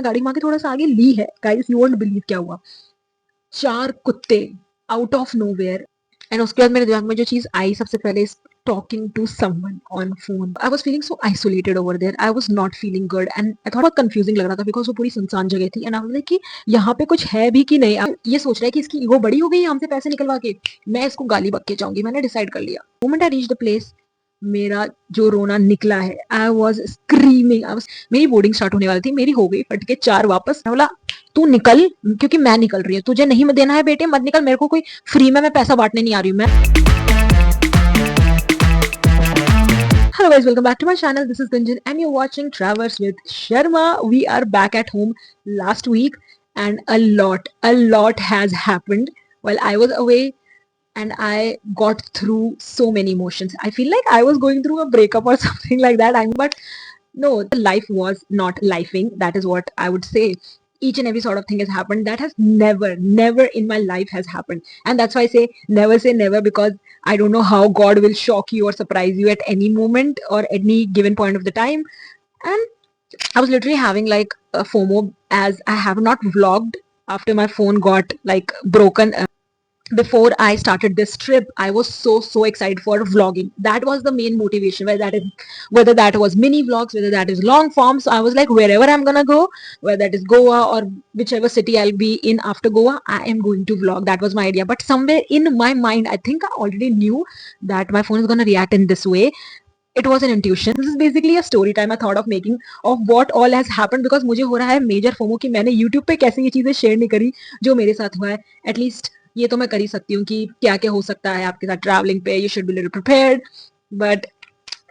गाड़ी माँ के थोड़ा सा आगे ली है, गाइस यू वोंट बिलीव क्या हुआ। 4 कुत्ते आउट ऑफ नोवेयर। एंड उसके बाद मेरे दिमाग में जो चीज आई सबसे पहले, talking to someone on phone. I was feeling so isolated over there. I was not feeling good and I thought बहुत confusing लग रहा था because वो पूरी सुनसान जगह थी and I was like कि यहाँ पे कुछ है भी कि नहीं। अब ये सोच रहा है कि इसकी ईगो बड़ी हो गई है हमसे पैसे निकलवा के, मैं इसको गाली बक के जाऊंगी। मैंने डिसाइड कर लिया। Moment I reach the place, मेरा जो रोना निकला है, आई वॉज स्क्रीमिंग। मेरी बोर्डिंग स्टार्ट होने वाली थी, मेरी हो गई फट के 4 वापस। मैं बोला तू निकल, क्योंकि मैं निकल रही हूँ, तुझे नहीं देना है बेटे मत निकल, मेरे को कोई फ्री में मैं पैसा बांटने नहीं आ रही हूँ मैं। Hello guys, welcome back to my channel. This is Gunjan and you're watching Travels with Sharma. We are back at home last week and a lot has happened while I was away and I got through so many emotions. I feel like I was going through a breakup or something like that. But no, the life was not lifing. That is what I would say. Each and every sort of thing has happened that has never in my life has happened. And that's why I say never, because I don't know how God will shock you or surprise you at any moment or any given point of the time. And I was literally having like a FOMO as I have not vlogged after my phone got like broken. Before I started this trip, I was so excited for vlogging. That was the main motivation, whether that was mini vlogs, whether that is long form. So I was like, wherever I'm gonna go, whether that is Goa or whichever city I'll be in after Goa, I am going to vlog. That was my idea. But somewhere in my mind, I think I already knew that my phone is gonna react in this way. It was an intuition. This is basically a story time I thought of making of what all has happened, because मुझे हो रहा है major FOMO कि मैंने YouTube पे कैसे ये चीजें शेयर नहीं करी जो मेरे साथ हुआ है। एटलीस्ट ये तो मैं कर ही सकती हूँ कि क्या क्या हो सकता है आपके साथ ट्रैवलिंग पे। You should be little prepared. But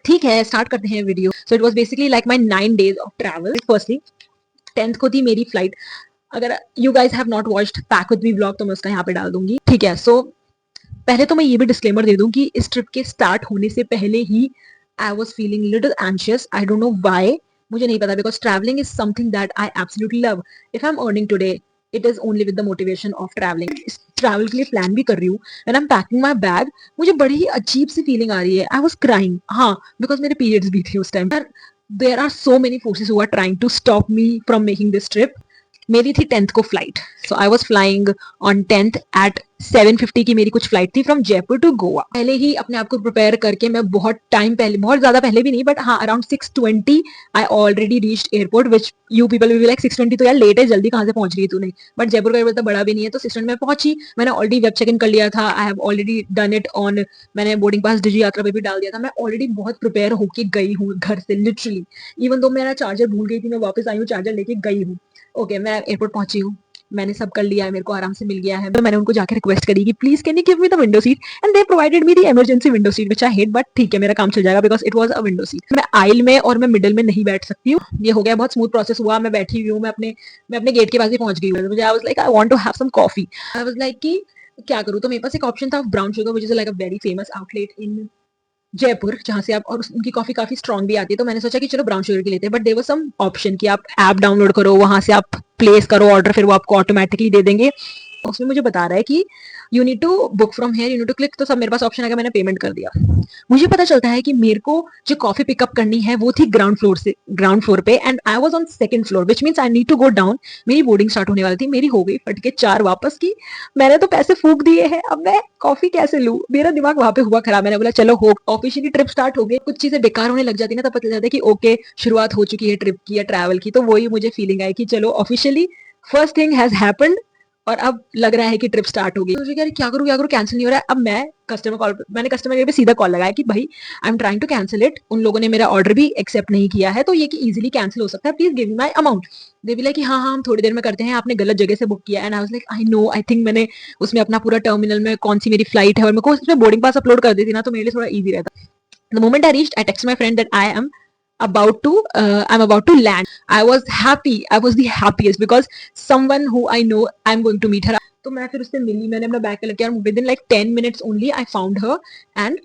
ठीक है, स्टार्ट करते हैं video. So it was basically like my 9 days of travel. Firstly 10th को थी मेरी फ्लाइट। अगर you guys have not watched pack with me vlog तो मैं उसका यहाँ पे डाल दूंगी, ठीक है। सो पहले तो मैं ये भी डिस्क्लेमर दे दूं कि इस ट्रिप के स्टार्ट होने से पहले ही I was feeling little anxious. I don't know why, मुझे नहीं पता, because travelling is something that I absolutely love. If I am earning today, it is only with the motivation of travelling. इस travel के लिए plan भी कर रही हूँ। When I am packing my bag, मुझे बड़ी ही अजीब सी फीलिंग आ रही है। आई वॉज क्राइंग, हाँ, बिकॉज मेरे पीरियड्स भी थे उस time. There are so many forces who are trying to stop me from making this trip. मेरी थी 10th को flight. So I was flying on 10th at 7:50 की मेरी कुछ फ्लाइट थी फ्रॉम जयपुर टू गोवा। पहले ही अपने आप को प्रिपेयर करके मैं बहुत टाइम पहले, बहुत ज्यादा पहले भी नहीं, बट हाँ around 6:20 I already reached airport, which you people will be like 6:20 तो यार लेट है, जल्दी कहाँ से पहुंच रही है तूने। बट जयपुर का एयरपोर्ट तो बड़ा भी नहीं है, तो 6:20 में पहुंची। मैंने ऑलरेडी वेब चेक इन कर लिया था। I have already done it on, मैंने बोर्डिंग पास डिजी यात्रा पे भी डाल दिया था। मैं ऑलरेडी बहुत प्रिपेयर होके गई हूँ घर से, लिटरली। इवन दो मेरा चार्जर भूल गई थी, मैं वापस आई हूँ चार्जर लेके गई हूँ। ओके, मैं एयरपोर्ट पहुंची हूँ, मैंने सब कर लिया है, मेरे को आराम से मिल गया है। तो मैंने उनको जाके रिक्वेस्ट करी कि please can you give me the window seat, and they provided me the emergency window seat which I hate, but ठीक है मेरा काम चल जाएगा because it was a window seat. मैं आइल में और मैं मिडिल में नहीं बैठ सकती हूँ। ये हो गया, बहुत स्मूथ प्रोसेस हुआ। मैं बैठी हुई हूँ, मैं अपने गेट के पास ही पहुंच गई हूँ। मुझे I was like I want to have some coffee. I was like कि क्या करूँ, तो मेरे पास एक ऑप्शन था brown sugar, which is like a very famous outlet in Jaipur, जहाँ से आप, और उनकी कॉफी काफी स्ट्रॉन्ग भी आती है। तो मैंने सोचा कि चलो ब्राउन शुगर की लेते हैं। But there was some option कि आप ऐप डाउनलोड करो, वहां से आप प्लेस करो ऑर्डर, फिर वो आपको ऑटोमेटिकली दे देंगे। उसमें मुझे बता रहा है कि you need to book from here, you need to click. तो सब मेरे पास ऑप्शन आ गया, मैंने पेमेंट कर दिया। मुझे पता चलता है कि मेरे को जो कॉफी पिकअप करनी है वो थी ग्राउंड फ्लोर पे, and I was on second floor, which means I need to go down. मेरी बोर्डिंग स्टार्ट होने वाली थी, मेरी हो गई फट के 4 वापस की। मैंने तो पैसे फूक दिए हैं, अब मैं कॉफी कैसे लूं। मेरा दिमाग वहां पे हुआ खराब। मैंने बोला चलो हो, ऑफिशियली ट्रिप स्टार्ट हो गई। कुछ चीजें बेकार होने लग जाती है ना, तब पता चलता है कि ओके शुरुआत हो चुकी है ट्रिप की या ट्रैवल की। तो वही मुझे फीलिंग आई कि चलो officially first thing has happened, और अब लग रहा है कि ट्रिप स्टार्ट होगी। तो क्या करूँ, कैंसिल नहीं हो रहा है। अब मैंने कस्टमर केयर पे सीधा कॉल लगाया कि भाई I am trying to cancel it, उन लोगों ने मेरा ऑर्डर भी एक्सेप्ट नहीं किया है, तो ये कि इजीली कैंसिल हो सकता है, please give me my amount. They भी लाइक कि हाँ हम थोड़ी देर में करते हैं, आपने गलत जगह से बुक किया है। And I was like I know, I think मैंने उसमें अपना पूरा टर्मिनल में कौन सी मेरी फ्लाइट है और मेरे को उसमें बोर्डिंग पास अपलोड कर दी थी ना, तो मेरे लिए थोड़ा ईजी रहता। The moment I reached, I texted my friend that I'm about to land. I was happy. I was the happiest because someone who I know, I'm going to meet her. तो मैं फिर उससे मिली, मैंने अपना bag पे लेके, और within like 10 minutes only I found her, and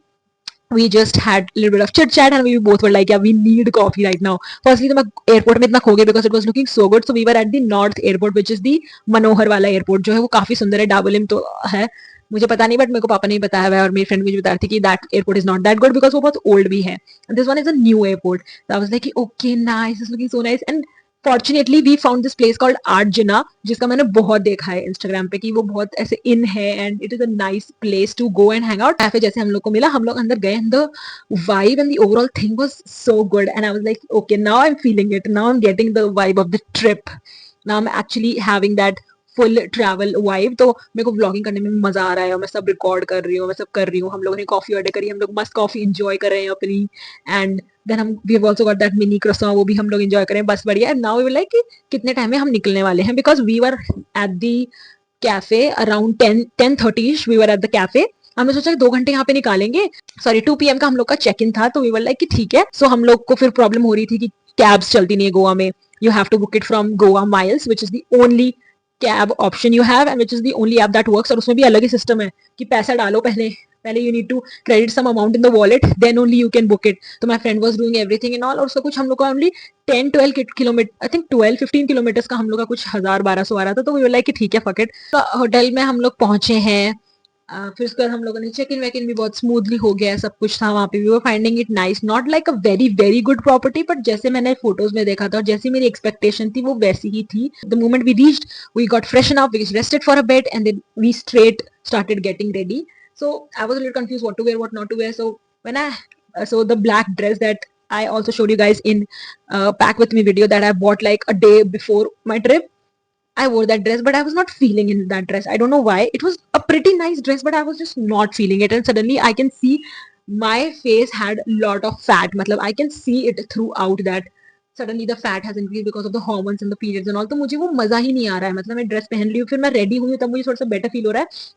we just had a little bit of chit chat and we both were like yeah we need coffee right now. Firstly तो मैं एयरपोर्ट में इतना खो गया because it was looking so good. So we were at the north airport, which is the मनोहर वाला airport, जो है वो काफी सुंदर है। डाबोलिम तो है, मुझे पता नहीं, बट मेरे को पापा ने बताया हुआ है, और मेरी फ्रेंड मुझे बता रही थी कि that airport is not that good because वो बहुत ओल्ड भी है। This one is a new airport. I was like okay nice, is looking so nice. And fortunately we found this place called art जिना, जिसका मैंने बहुत देखा है इंस्टाग्राम पे कि वो बहुत ऐसे इन है and it is a nice place to go and hang out. Cafe जैसे हम लोग को मिला, हम लोग अंदर गए and the vibe and the overall thing was so good and I was like okay, now I am feeling it, now I am getting the vibe of the trip, now I am actually having that full travel vibe. तो मेरे को vlogging करने में मजा आ रहा है, मैं सब रिकॉर्ड कर रही हूँ, मैं सब कर रही हूँ। हम लोगों ने कॉफी ऑर्डर करी, हम लोग मस्त कॉफी इंजॉय कर रहे हैं अपनी, एंड देन हम we have also got that mini croissant, वो भी हम लोग एंजॉय करें, बस बढ़िया। And now we were like कि कितने टाइम में हम निकलने वाले हैं, because we were at the cafe around 10:30 we were at the cafe. हमने सोचा 2 घंटे यहाँ पे निकालेंगे, सॉरी 2 PM का हम लोग का चेक इन था, तो वी वर लाइक कि ठीक है। सो हम लोग को फिर प्रॉब्लम हो रही थी कि कैब्स चलती नहीं है गोवा में, you have to book it from Goa miles which is the only cab option you have and which is the only app that works. और उसमें भी अलग ही सिस्टम है कि पैसा डालो पहले, पहले you need to credit some amount in the wallet, then only you can book it. तो my friend was doing everything and all, और उसका कुछ हम लोग का only 10-12 kilometre, I think 12-15 kilometre का हम लोग का कुछ 1000-1200 आ रहा था। तो वी वर लाइक कि ठीक है फक इट। तो होटल में हम लोग पहुंचे हैं, फिर उसके बाद हम लोगों ने चेक इन वेक इन भी बहुत स्मूथली हो गया, सब कुछ था वहाँ पे। We were finding it nice, not like a very very good property, but जैसे मैंने फोटोज में देखा था और जैसी मेरी एक्सपेक्टेशन थी वो वैसी ही थी। The moment we reached, we got freshen up, we rested for a bit and then we straight started getting ready. So I was a little confused what to wear, what not to wear. So when so the black dress that I also showed you guys in pack with me video that I bought like a day before my trip, I wore that dress, but I was not feeling in that dress. I don't know why. It was a pretty nice dress, but I was just not feeling it. And suddenly I can see my face had a lot of fat. Matlab, I can see it throughout that. Suddenly the fat has increased because of the hormones and the periods and all. तो मुझे वो मजा ही नहीं आ रहा है। मतलब मैं ड्रेस पहन ली हूँ, फिर मैं रेडी हुई हूँ, तब मुझे थोड़ा सा बेटर फील हो रहा है।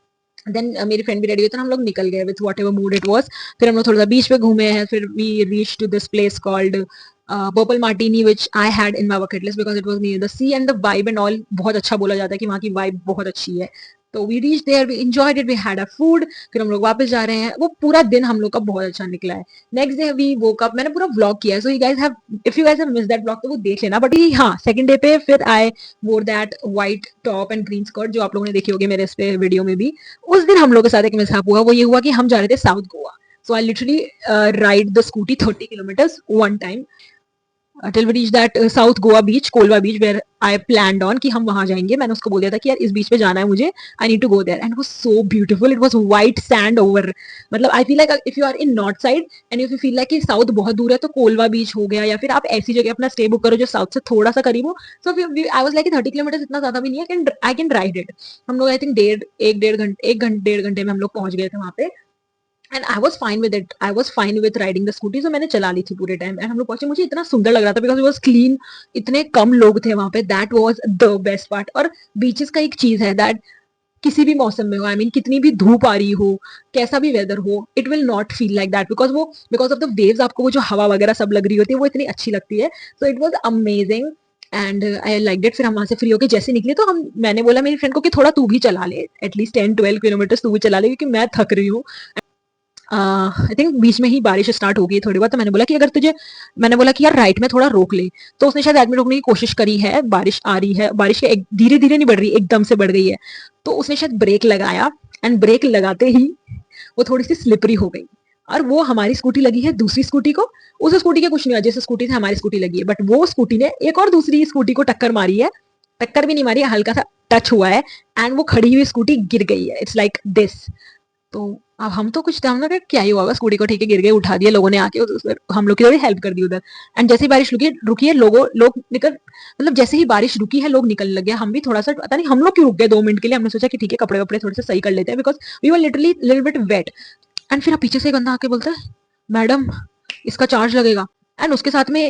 देन मेरी फ्रेंड भी रेडी हुई, तो हम लोग निकल गए with what ever mood it was. फिर हम लोग थोड़ा सा बीच पे घूमे हैं, फिर we reach to this place called purple martini which I had in my bucket list because it was near the sea and the vibe and all. बहुत अच्छा बोला जाता है कि वहाँ की वाइब बहुत अच्छी है। तो we reach there, we enjoyed it, we had a food. फिर हम लोग वापस जा रहे हैं। वो पूरा दिन हम लोग का बहुत अच्छा निकला है। Next day we woke up, मैंने पूरा व्लॉग किया है, so you guys have, if you guys have miss that vlog तो वो देख लेना। बट हाँ, सेकंड डे पे फिर आई वोर that white top and green skirt जो आप लोगों ने देखी होगी मेरे इस पे वीडियो में भी। उस दिन हम लोग के साथ एक मिसहैप हुआ, वो ये हुआ कि हम जा रहे थे south Goa. So I literally ride the scooty 30 kilometres one time till we reach that south Goa beach, Colva beach, where I planned on कि हम वहां जाएंगे। मैंने उसको बोल दिया था कि यार इस बीच पे जाना है मुझे, I need to go there, and it was so beautiful. It was white sand over, मतलब I feel like if you are in north side and if you feel like कि साउथ बहुत दूर है, तो कोलवा बीच हो गया, या फिर आप ऐसी जगह अपना स्टे बुक करो जो साउथ से थोड़ा सा करीब हो। सो आई वाज लाइक 30 किलोमीटर इतना ज्यादा भी नहीं है, आई कैन राइड इट। हम लोग आई थिंक डेढ़ घंटे में हम लोग पहुंच गए थे वहां पे। And I was fine with it, I was fine with riding the scooty. So मैंने चला ली थी पूरे टाइम, एंड हम लोग पहुंचे, मुझे इतना सुंदर लग रहा था बिकॉज इट वॉज क्लीन, इतने कम लोग थे वहां पे, that was the best part. और बीचेस का एक चीज है दैट किसी भी मौसम में हो, आई मीन कितनी भी धूप आ रही हो, कैसा भी वेदर हो, it will not feel like that, because वो बिकॉज ऑफ द वेव्स आपको वो जो हवा वगैरह सब लग रही होती है वो इतनी अच्छी लगती है। So it was amazing and I like it. फिर हम वहां से फ्री होकर जैसे निकले, तो हम मैंने बोला मेरी फ्रेंड को कि थोड़ा तू भी चला ले, एटलीस्ट 10-12 किलोमीटर तू भी चला ले, क्योंकि मैं थक रही हूँ। आई थिंक बीच में ही बारिश स्टार्ट हो गई थोड़ी बहुत, तो मैंने बोला कि अगर तुझे, मैंने बोला कि यार राइट में थोड़ा रोक ले। तो उसने शायद राइट में रोकने की कोशिश करी है, बारिश आ रही है, बारिश के धीरे धीरे नहीं बढ़ रही, एकदम से बढ़ गई है। तो उसने शायद ब्रेक लगाया, एंड ब्रेक लगाते ही वो थोड़ी सी स्लिपरी हो गई, और वो हमारी स्कूटी लगी है दूसरी स्कूटी को। उस स्कूटी के कुछ नहीं हुआ, जिस स्कूटी से हमारी स्कूटी लगी है, बट वो स्कूटी ने एक और दूसरी स्कूटी को टक्कर मारी है। टक्कर भी नहीं मारी है, हल्का सा टच हुआ है, एंड वो खड़ी हुई स्कूटी गिर गई है। It's like this. तो अब हम तो कुछ टाइम लगा, क्या ही होगा, स्कूटी को ठीक है गिर गए, उठा दिया लोगों ने आके, हम लोग की थोड़ी हेल्प कर दी उधर। एंड जैसे ही बारिश रुकी है, लोग निकल, मतलब जैसे ही बारिश रुकी है लोग निकलने लगे। हम भी थोड़ा सा, पता नहीं हम लोग क्यों रुक गए 2 मिनट के लिए, हमने सोचा कि ठीक है कपड़े वपड़े थोड़े से सही कर लेते हैं, because we were literally little bit wet. And फिर पीछे से एक बंदा आके बोलता है, मैडम इसका चार्ज लगेगा। एंड उसके साथ में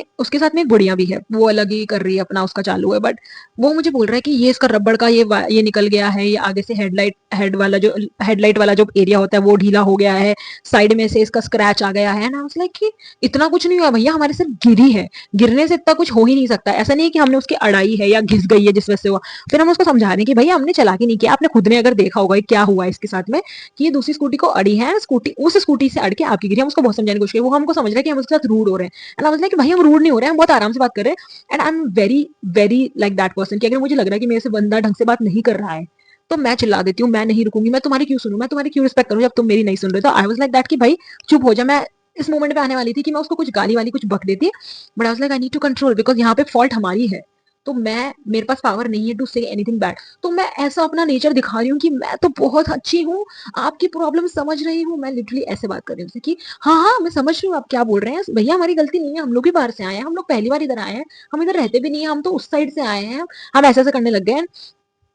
एक बुढ़िया भी है, वो अलग ही कर रही है अपना, उसका चालू है, बट वो मुझे बोल रहा है कि ये इसका रबड़ का ये निकल गया है, ये आगे से हेडलाइट वाला जो एरिया होता है वो ढीला हो गया है, साइड में से इसका स्क्रैच आ गया है ना। लाइक कि इतना कुछ नहीं हुआ भैया, हमारे सिर्फ गिरी है, गिरने से इतना कुछ हो ही नहीं सकता। ऐसा नहीं है कि हमने उसकी अड़ाई है या घिस गई है जिस वजह से हुआ। फिर हम उसको समझा रहे हैं कि भैया हमने चालाकी नहीं किया, आपने खुद ने अगर देखा होगा क्या हुआ इसके साथ में, कि ये दूसरी स्कूटी को अड़ी है, स्कूटी उस स्कूटी से अड़ के आपकी गिरी। हम उसको बहुत समझाने की कोशिश की, वो हमको समझ रहा है कि हम उसके साथ रूड हो रहे हैं। एंड आई वाज लाइक भाई हम रूड नहीं हो रहे हैं, हम बहुत आराम से बात कर रहे हैं। And I am very very like that person कि अगर मुझे लग रहा है कि मेरे से बंदा ढंग से बात नहीं कर रहा है, तो मैं चिल्ला देती हूँ, मैं नहीं रुकूंगी, मैं तुम्हारी क्यों सुनूं, मैं तुम्हारी क्यों रिस्पेक्ट करूं जब तुम मेरी नहीं सुन रहे। तो आई वाज लाइक दैट कि भाई चुप हो जा। मैं इस मोमेंट पे आने वाली थी कि मैं उसको कुछ गाली वाली कुछ बक देती, but I was like I need to control, because यहाँ पे फॉल्ट हमारी है। तो मैं मेरे पास पावर नहीं है टू से एनीथिंग बैड। तो मैं ऐसा अपना नेचर दिखा रही हूँ कि मैं तो बहुत अच्छी हूँ, आपकी प्रॉब्लम समझ रही हूँ, मैं लिटरली ऐसे बात कर रही हूँ उससे कि हाँ हाँ मैं समझ रही हूँ आप क्या बोल रहे हैं भैया, हमारी गलती नहीं है, हम लोग भी बाहर से आए हैं, हम लोग पहली बार इधर आए हैं, हम इधर रहते भी नहीं है, हम तो उस साइड से आए हैं, हम ऐसे ऐसे करने लग गए हैं।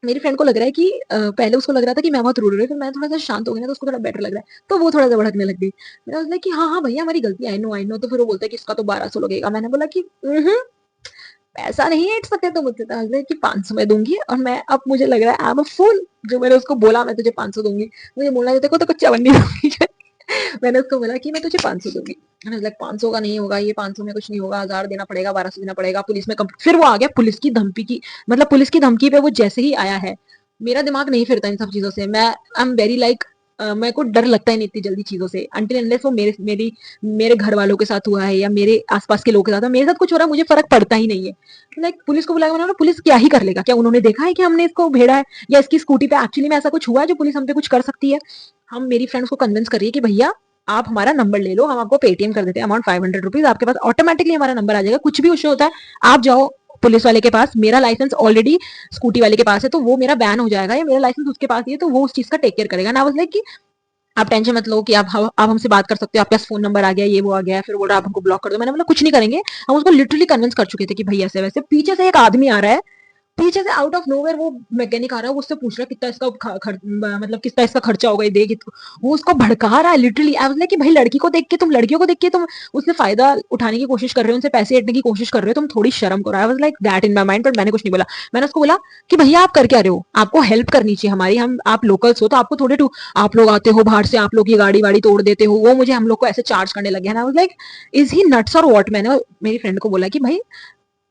मेरी फ्रेंड को लग रहा है कि पहले उसको लग रहा था कि मैं बहुत रूड हो रही हूँ, फिर मैं थोड़ा सा शांत हो गई ना, तो उसको थोड़ा बेटर लग रहा है, तो वो थोड़ा सा भड़कने लग गई। मैंने बोला कि हाँ हाँ भैया हमारी गलती, आई नो। तो फिर वो बोलता है कि इसका तो 1200 लगेगा। मैंने बोला कि पैसा नहीं है सकते तो मुझसे, तो कि 500 में दूंगी, और मैं अब मुझे लग रहा है आई एम अ फूल, जो मैंने उसको बोला मैं तुझे 500 दूंगी, मुझे बोलना है देखो तो कुछ चवन्नी दूंगी। मैंने उसको बोला कि मैं तुझे 500 दूंगी। मैंने लाइक 500 का नहीं होगा, ये 500 में कुछ नहीं होगा, 1000 देना पड़ेगा, 1200 देना पड़ेगा, पुलिस में फिर वो आ गया पुलिस की धमकी की, मतलब पुलिस की धमकी पे वो जैसे ही आया है, मेरा दिमाग नहीं फिरता इन सब चीजों से। मैं आई एम वेरी लाइक मेरे को डर लगता है नहीं इतनी जल्दी चीजों से, अनटिल अनलेस वो मेरे घर वालों के साथ हुआ है या मेरे आसपास के लोगों के साथ, मेरे साथ कुछ हो रहा है मुझे फर्क पड़ता ही नहीं है। लाइक पुलिस को बुलाया, मैंने बोला पुलिस क्या ही कर लेगा, क्या उन्होंने देखा है कि हमने इसको भेड़ा है, या इसकी स्कूटी पे एक्चुअली में ऐसा कुछ हुआ है जो पुलिस हम पे कुछ कर सकती है। हम मेरी फ्रेंड्स को कन्विंस कर रही है कि भैया आप हमारा नंबर ले लो, हम आपको पेटीएम कर देते हैं अमाउंट 500 रुपीज, आपके पास ऑटोमेटिकली हमारा नंबर आ जाएगा, कुछ भी इशू होता है आप जाओ पुलिस वाले के पास, मेरा लाइसेंस ऑलरेडी स्कूटी वाले के पास है, तो वो मेरा बैन हो जाएगा, या मेरा लाइसेंस उसके पास ही है, तो वो उस चीज का टेक केयर करेगा ना। लाइक कि आप टेंशन मत लो कि आप हमसे बात कर सकते हो, आपके पास फोन नंबर आ गया, ये वो आ गया, फिर बोल रहा आप हमको ब्लॉक कर दो। मैंने बोला कुछ नहीं करेंगे, हम उसको लिटरली कन्विंस कर चुके थे कि भैया ऐसे वैसे। पीछे से एक आदमी आ रहा है, पीछे से आउट ऑफ नोवेयर वो मैकेनिक आ रहा है, वो उससे पूछ रहा है कितना इसका मतलब कितना इसका खर्चा होगा, ये दे वो उसको भड़का रहा है लिटरली। आई वाज लाइक कि भाई लड़की को देख के तुम, लड़कियों को देख के तुम उससे फायदा उठाने की कोशिश कर रहे हो, उनसे पैसे ऐंठने की कोशिश कर रहे हो, तुम थोड़ी शर्म करो। आई was like that in my mind, but मैंने कुछ नहीं बोला। मैंने उसको बोला कि भैया आप कर क्या रहे हो, आपको हेल्प करनी चाहिए हमारी, हम आप लोकल्स हो तो आपको थोड़े टू, आप लोग आते हो बाहर से, आप लोग की गाड़ी वाड़ी तोड़ देते हो, वो मुझे हम लोग को ऐसे चार्ज करने लगे हैं। आई was like is he nuts और व्हाट। मैंने मेरी फ्रेंड को बोला कि भाई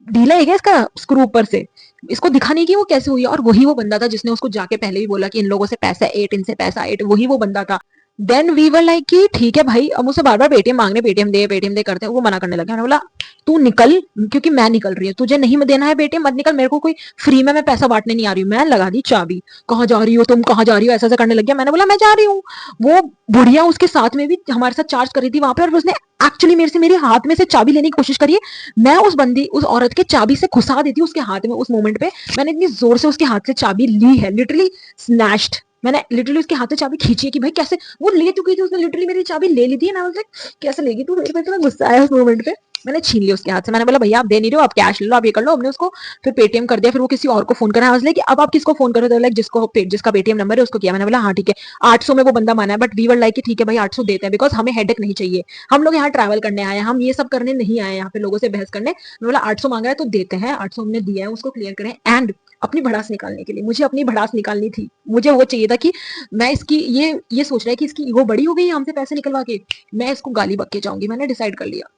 ढीला है क्या इसका स्क्रू ऊपर से, इसको दिखा नहीं कि वो कैसे हुई है। और वही वो बंदा था जिसने उसको जाके पहले भी बोला कि इन लोगों से पैसा एट, इनसे पैसा एट, वही वो बंदा था। देन वी वर लाइक कि ठीक है भाई, अब मुझसे बार बार पेटीएम मांगने, पेटीएम दे करते हैं, वो मना करने लगे। मैंने बोला तू निकल, क्योंकि मैं निकल रही हूँ, तुझे नहीं देना है पेटीएम मत निकल, मेरे को कोई फ्री में मैं पैसा बांटने नहीं आ रही हूँ। मैं लगा दी चाबी, कहाँ जा रही हो तुम, कहाँ जा रही हो, ऐसा ऐसा करने लग गया। मैंने बोला मैं जा रही हूँ। वो बुढ़िया उसके साथ में भी हमारे साथ चार्ज कर रही थी वहां पे, और उसने एक्चुअली मेरे से मेरे हाथ में से चाबी लेने की कोशिश करी है। मैं उस औरत के चाबी से घुसा देती हूँ उसके हाथ में। उस मोमेंट पे मैंने इतनी जोर से उसके हाथ से चाबी ली है, लिटरली स्नैच्ड, मैंने लिटरली उसके हाथ से चाबी खींची है कि भाई कैसे, वो ले चुकी थी, उसने लिटरली मेरी चाबी ले ली थी ना। कैसे लेगी तू, मेरे पे इतना गुस्सा आया उस मोमेंट पे। मैंने छीन लिया उसके हाथ से। मैंने बोला भैया आप दे नहीं रहे हो, आप कैश ले लो, आप ये कर लो। हमने उसको फिर पेटीएम कर दिया, फिर वो किसी और को फोन करा। कि अब आप किसको फोन करो, तो लाइक जिसका पेटीएम नंबर है उसको किया। मैंने बोला हाँ ठीक है। 800 में वो बंदा माना है, बट वी वर लाइक ठीक है भाई 800 देते हैं, बिकॉज हमें हेडेक नहीं चाहिए, हम लोग यहाँ ट्रैवल करने आए हैं, हम ये सब करने नहीं आए यहाँ पे लोगों से बहस करने। मैं बोला 800 मांगा है तो देते हैं, 800 हमने दिया है, उसको क्लियर करें। एंड अपनी भड़ास निकालने के लिए, मुझे अपनी भड़ास निकालनी थी, मुझे वो चाहिए था कि मैं इसकी ये सोच रहा है कि इसकी ईगो बड़ी हो गई है हमसे पैसे निकलवा के, मैं इसको गाली बक के जाऊंगी, मैंने डिसाइड कर लिया।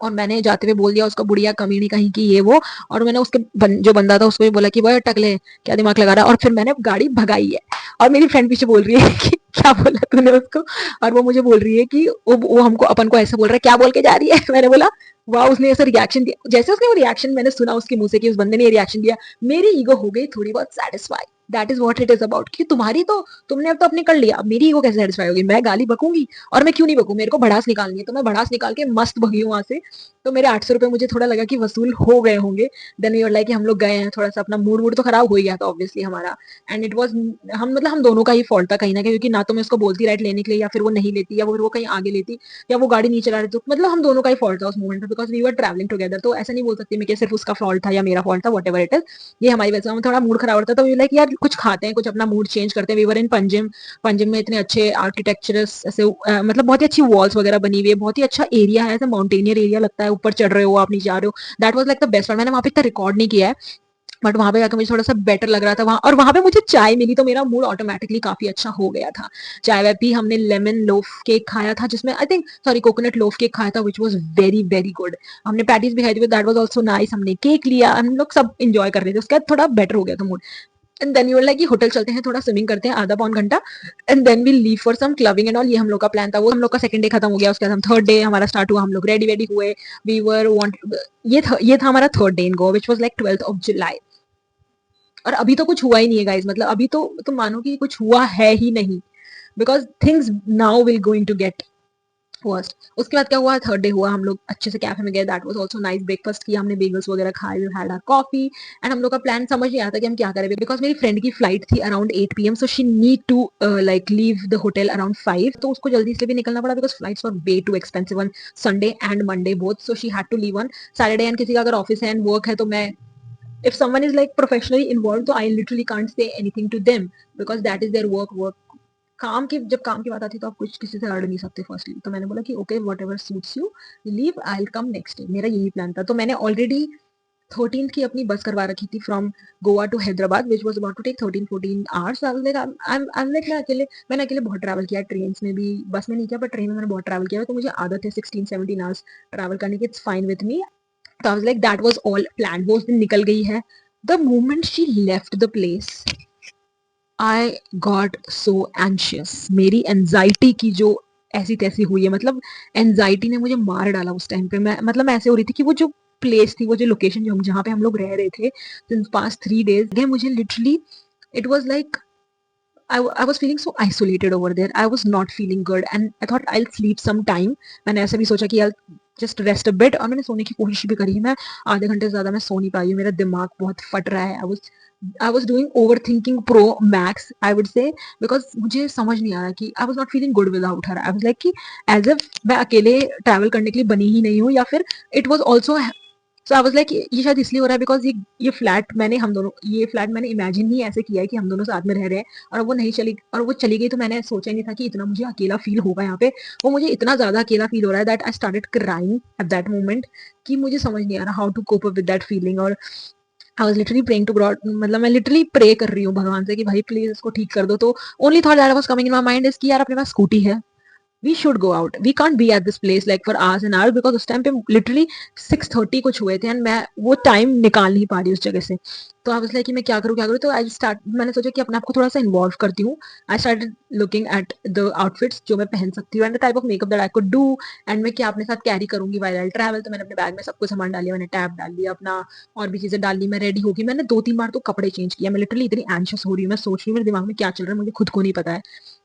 और मैंने जाते हुए बोल दिया उसको बुढ़िया कमीनी कहीं की ये वो। और मैंने जो बंदा था उसको भी बोला कि वो टकले क्या दिमाग लगा रहा है, और फिर मैंने गाड़ी भगाई है। और मेरी फ्रेंड पीछे बोल रही है कि क्या बोला तूने उसको, और वो मुझे बोल रही है कि वो हमको अपन को ऐसा बोल रहा है, क्या बोल के जा रही है। मैंने बोला वाह, उसने ऐसा रिएक्शन दिया, जैसे उसने वो रिएक्शन मैंने सुना उसके मुंह से कि उस बंदे ने रिएक्शन दिया, मेरी ईगो हो गई थोड़ी बहुत satisfy. That is what it is about, कि तुम्हारी तो तुमने अब तो अपने कर लिया, मेरी ईगो कैसे सेटिस्फाई होगी, मैं गाली बकूंगी। और मैं क्यों नहीं बकूं, मेरे को भड़ास निकालनी है, तो मैं भड़ास निकाल के मस्त भगी हूँ वहां से। तो मेरे 800 रुपए मुझे थोड़ा लगा कि वसूल हो गए होंगे। देन वी वर लाइक कि हम लोग गए हैं, थोड़ा सा अपना मूड वूड तो खराब हो ही गया था ऑब्वियसली हमारा। एंड इट वाज हम मतलब हम दोनों का ही फॉल्ट था कहीं ना कहीं, क्योंकि ना तो मैं उसको बोलती राइट लेने के लिए, या फिर वो नहीं लेती, या फिर वो कहीं आगे लेती, या वो गाड़ी नहीं चला रही, तो मतलब हम दोनों का ही फॉल्ट था उस मोमेंट में, because we were travelling together. तो ऐसा नहीं बोल सकती मैं कि सिर्फ उसका फॉल्ट था या मेरा फॉल्ट था, वट एवर इट इज, ये हमारी वजह से। हम थोड़ा मूड खराब होता था, तो लाइक यार कुछ खाते हैं, कुछ अपना मूड चेंज करते हैं। वी वर इन पंजिम, पंजिम में इतने अच्छे आर्किटेक्चरस ऐसे मतलब बहुत ही अच्छी वॉल्स वगैरह बनी हुई है, बहुत ही अच्छा एरिया है, ऐसा माउंटेनियर एरिया लगता है, ऊपर चढ़ रहे हो आप नीचे आ रहे हो। That was like the best. मैंने वहां पे इतना रिकॉर्ड नहीं किया है, बट वहां पे जाकर मुझे थोड़ा सा बेटर लग रहा था वहां, और वहां पे मुझे चाय मिली तो मेरा मूड ऑटोमेटिकली काफी अच्छा हो गया था। चाय वाय पी, हमने लेमन लोफ केक खाया था, जिसमें I think sorry coconut loaf cake खाया था, which was very very good. हमने पैटीज भी खाई थी, दैट वाज आल्सो नाइस। हमने केक लिया, हम लोग सब एंजॉय कर रहे थे, उसके बाद थोड़ा बेटर हो गया था mood. And then you like hotel चलते हैं, थोड़ा स्विमिंग करते हैं आधा पौन घंटा, and then we leave for some clubbing and all. ये हम लोग का प्लान था। वो हम लोग का सेकंड डे खत्म हो गया, उसके बाद हम थर्ड डे हमारा स्टार्ट हुआ, हम लोग रेडी वेडी हुए। वी वर वांट ये था हमारा third day in Goa, which was like 12th of July. और अभी तो कुछ हुआ ही नहीं है गाइज, मतलब अभी तो तुम मानो कि कुछ हुआ है ही नहीं, because things now will going to get first. उसके बाद क्या हुआ, थर्ड डे हुआ, हम लोग अच्छे से कैफे में गए, that was also nice, breakfast किया हमने, बेगल्स वगैरह खाए, we had a coffee and हम लोग का प्लान समझ नहीं आता कि हम क्या करें, बिकॉज मेरी फ्रेंड की फ्लाइट थी around 8 PM, so she need to like leave the hotel around 5, तो उसको जल्दी से भी निकलना पड़ा because flights were way too expensive on Sunday and Monday both, so she had to leave on Saturday. And किसी का अगर ऑफिस है एंड वर्क है तो मैं, if someone is like professionally involved, so I literally can't say anything to them because that is their work. काम की, जब काम की बात आती है तो आप कुछ किसी से अड़ नहीं सकते फर्स्टली, तो मैंने बोला कि okay what ever suits you, leave, I will come next day, मेरा यही प्लान था। तो मैंने ऑलरेडी 13th की अपनी बस करवा रखी थी from Goa to Hyderabad, which was about to take 13-14 hours. मैंने अकेले बहुत ट्रैवल किया, ट्रेन में भी, बस में नहीं किया, पर ट्रेन में मैंने बहुत ट्रैवल किया, तो मुझे आदत है 16-17 आवर्स ट्रैवल करने की, इट्स फाइन विथ मी। तो I was like that was all plan, वो उस दिन निकल गई है। The moment she left the place, I got so anxious, मेरी एंजाइटी की जो ऐसी तैसी हुई है, मतलब एंजाइटी ने मुझे मार डाला उस टाइम पे। मैं मतलब ऐसे हो रही थी कि वो जो प्लेस थी, वो जो लोकेशन जो हम जहाँ पे हम लोग रह रहे थे सिंस पास्ट 3 days, मुझे literally it was like I was feeling so isolated over there. I was not feeling good and I thought I'll sleep some time. मैंने ऐसा भी सोचा कि यार जस्ट रेस्ट अ बिट, और मैंने सोने की कोशिश भी करी। मैं आधे घंटे से ज़्यादा मैं सो नहीं पाई हूँ, मेरा दिमाग बहुत फट रहा है। I was doing over thinking pro max I would say, because मुझे समझ नहीं आ रहा कि I was not feeling good without her. I was like कि एज इफ मैं अकेले ट्रैवल करने के लिए बनी ही नहीं हूँ, या फिर it was also, so I was like ये शायद इसलिए हो रहा है बिकॉज ये फ्लैट मैंने, हम दोनों, ये फ्लैट मैंने इमेजिन ही ऐसे किया है कि हम दोनों साथ में रह रहे हैं, और वो नहीं चली, और वो चली गई, तो मैंने सोचा ही नहीं था कि इतना मुझे अकेला फील होगा यहाँ पे। वो मुझे इतना ज्यादा अकेला फील हो रहा है that I started crying at that moment, कि मुझे समझ नहीं आ रहा how to cope up with that feeling. और I was literally praying to God, मतलब मैं लिटरली प्रे कर रही हूँ भगवान से कि भाई प्लीज इसको ठीक कर दो। तो only thought that was coming in my mind is कि यार अपने पास स्कूटी है, we should go out, we can't be at this place like for hours and hours, because उस टाइम पे literally 6:30 कुछ हुए थे एंड मैं वो टाइम निकाल नहीं पा रही उस जगह से। तो आई वाज लाइक कि मैं क्या करूँ क्या करूँ, तो आई स्टार्ट, मैंने सोचा कि अपने आप को थोड़ा सा इन्वॉल्व करती हूँ। I started looking at the outfits जो मैं पहन सकती हूँ and the type of makeup that I could do, and मैं क्या अपने साथ कैरी करूंगी व्हाइल आई ट्रैवल। तो मैंने अपने बैग में सब कुछ सामान डाल लिया, मैंने टैब डाल लिया अपना, और भी चीजें डाल ली, मैं रेडी होगी। मैंने 2-3 बार तो कपड़े चेंज किया, मैं लिटरली इतनी एंशियस हो रही हूँ, मैं सोच रही हूँ मेरे दिमाग में क्या चल रहा है मुझे खुद को नहीं पता है।